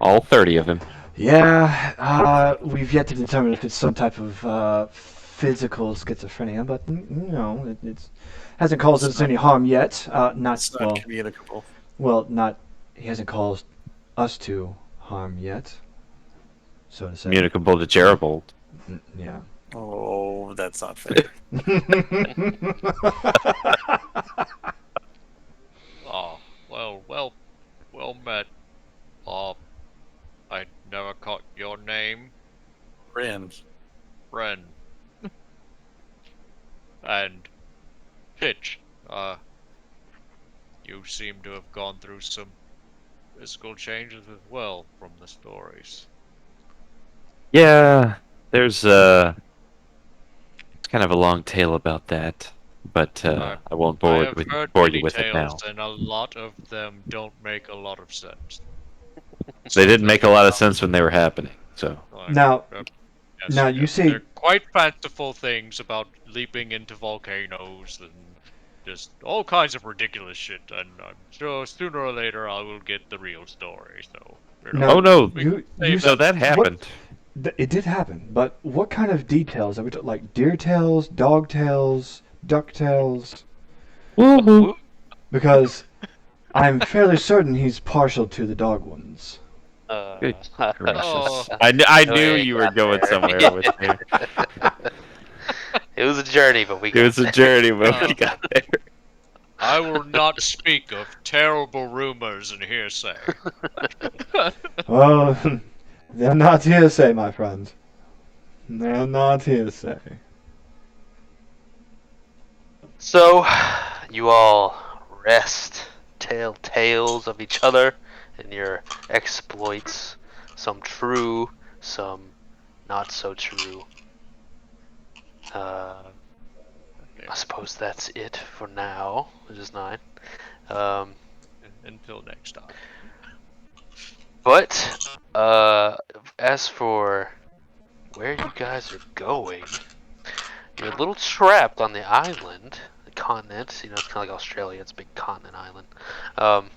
All 30 of him. Yeah, we've yet to determine if it's some type of physical schizophrenia, but no, it's hasn't caused It's us not. any harm yet. Not It's not well, communicable. not. He hasn't caused us to harm yet, so to say. Communicable to Jerobold. Yeah. Oh, that's not fair. Ah, well met. Uh, I never caught your name, Ren. Ren, and Pitch. You seem to have gone through some physical changes as well from the stories. Yeah, there's kind of a long tale about that, but I I won't I have heard bore you many with it tales, now. and a lot of them don't make a lot of sense. They Some of didn't them make a lot of sense when they were happening. So like now, yes, now you they're say quite fanciful things about leaping into volcanoes and just all kinds of ridiculous shit. And I'm sure sooner or later I will get the real story. So oh now no, we can you save no, that that for next. what? happened. It did happen, but what kind of details are we talking? Like deer tails, dog tails, duck tails? Woohoo! Because I'm fairly certain he's partial to the dog ones. Good Oh, gracious! I We knew ain't you were got going there. somewhere with me. It was a journey, but we It got was a there. journey, but uh, we got there. I will not speak of terrible rumors and hearsay. Oh, they're not hearsay, my friend. They're not hearsay. So, you all rest, tell tales of each other and your exploits, some true, some not so true. I suppose that's it for now. It is 9. Um, Until next time. but as for where you guys are going, you're a little trapped on the island, the continent. You know, it's kind of like Australia. It's a big continent island. Um,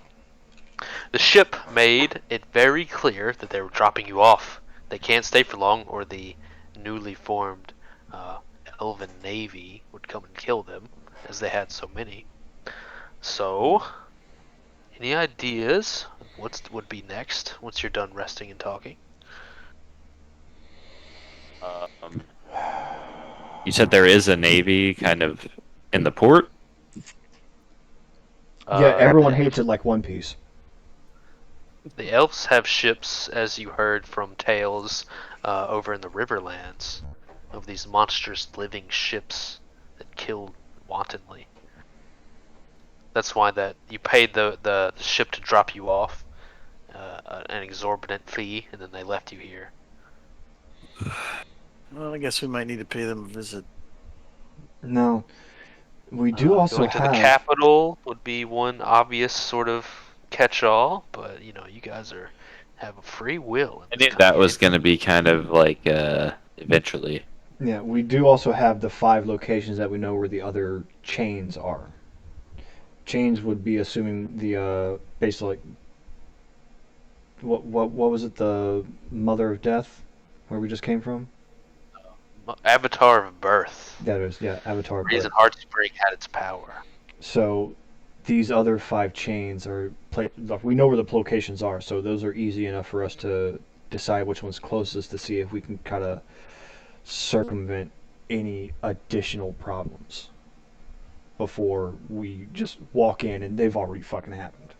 the ship made it very clear that they were dropping you off. They can't stay for long, or the newly formed uh, Elven Navy would come and kill them, as they had so many. So, Any ideas? What would be next once you're done resting and talking? You said there is a navy kind of in the port. Yeah, everyone The, hates it like One Piece. the elves have ships, as you heard from tales over in the Riverlands, of these monstrous living ships that killed wantonly. That's why that you paid the ship to drop you off an exorbitant fee, and then they left you here. Well, I guess we might need to pay them a visit. No, we do also Going to the have. capital would be one obvious sort of catch-all, but you guys have a free will. I knew that was going to be kind of like eventually. Yeah, we do also have the 5 locations that we know where the other chains are. Chains would be assuming the basically what was it, the Mother of Death, where we just came from? Avatar of Birth. That is, yeah, Avatar The reason Birth. Heartspring had its power. So these other 5 chains are like, we know where the locations are, so those are easy enough for us to decide which one's closest to see if we can kind of circumvent any additional problems before we just walk in and they've already fucking happened.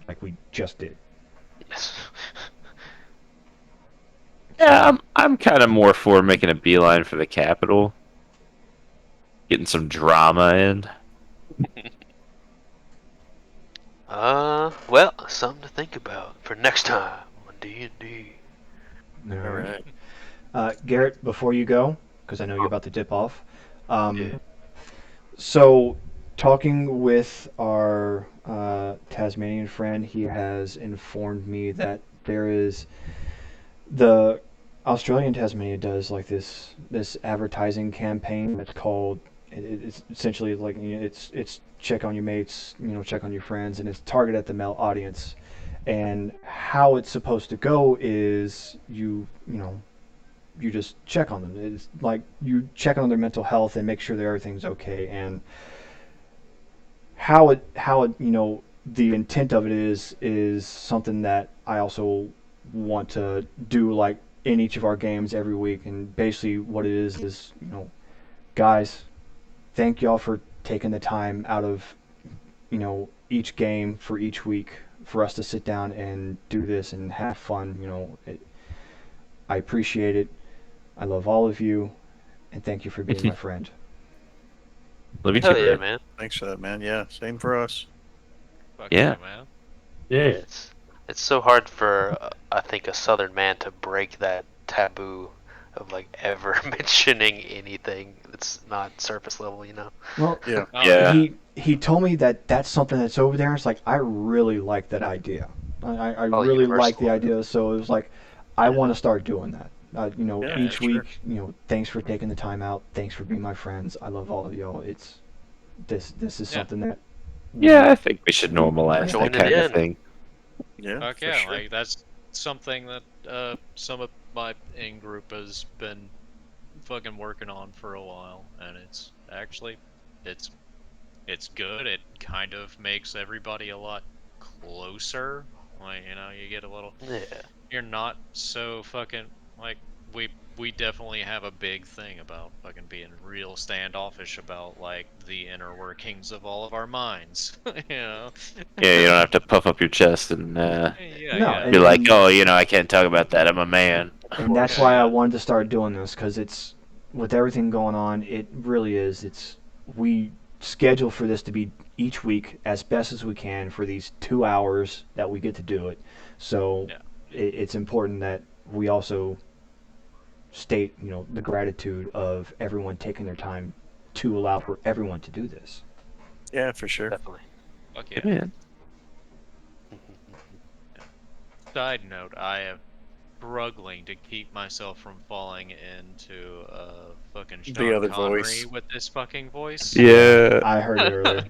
Like we just did. Yes. Yeah, I'm kind of more for making a beeline for the capital, getting some drama in. Well, something to think about for next time on D&D. All All right. right. Garrett, before you go, because I know you're about to dip off. Yeah. So, talking with our Tasmanian friend, he has informed me that there is the Australian Tasmania does like this advertising campaign that's called it's essentially like it's check on your mates, check on your friends, and it's targeted at the male audience. And how it's supposed to go is you just check on them. It's like you check on their mental health and make sure that everything's okay. And how it the intent of it is something that I also want to do, like in each of our games every week. And basically what it is guys, thank y'all for taking the time out of each game for each week for us to sit down and do this and have fun. I appreciate it. I love all of you, and thank you for being my friend. Love you too, Hell yeah, Brad. man. Thanks for that, man. Yeah, same for us. Fuck Yeah. man. Yeah. It's so hard for I think a Southern man to break that taboo of like ever mentioning anything that's not surface level. Well, Yeah. Oh, Yeah. he told me that that's something that's over there. It's like I really like that idea. I Oh, really like the universal. idea. So it was like I want to start doing that. Yeah, Each sure. week, thanks for taking the time out. Thanks for being my friends. I love all of y'all. It's this is Yeah. something that Yeah, I think we should normalize Join that it kind of in. thing. Yeah, Fuck for yeah, sure. like that's something that some of my in group has been fucking working on for a while, and it's actually it's it's good. It kind of makes everybody a lot closer. Like, you get a little. Yeah. You're not so fucking like we definitely have a big thing about fucking being real standoffish about like the inner workings of all of our minds. Yeah, you don't have to puff up your chest and Yeah, no, yeah. be like, oh, I can't talk about that. I'm a man. and that's Yeah, why I yeah. wanted to start doing this, because it's with everything going on. It really is. We schedule for this to be each week as best as we can for these 2 hours that we get to do it. So Yeah. it's important that we also state the gratitude of everyone taking their time to allow for everyone to do this. Yeah, for sure. Definitely. Fuck Yeah, yeah. man. Side note, I am struggling to keep myself from falling into fucking The Sean other Connery voice. with this fucking voice. Yeah. I heard it earlier.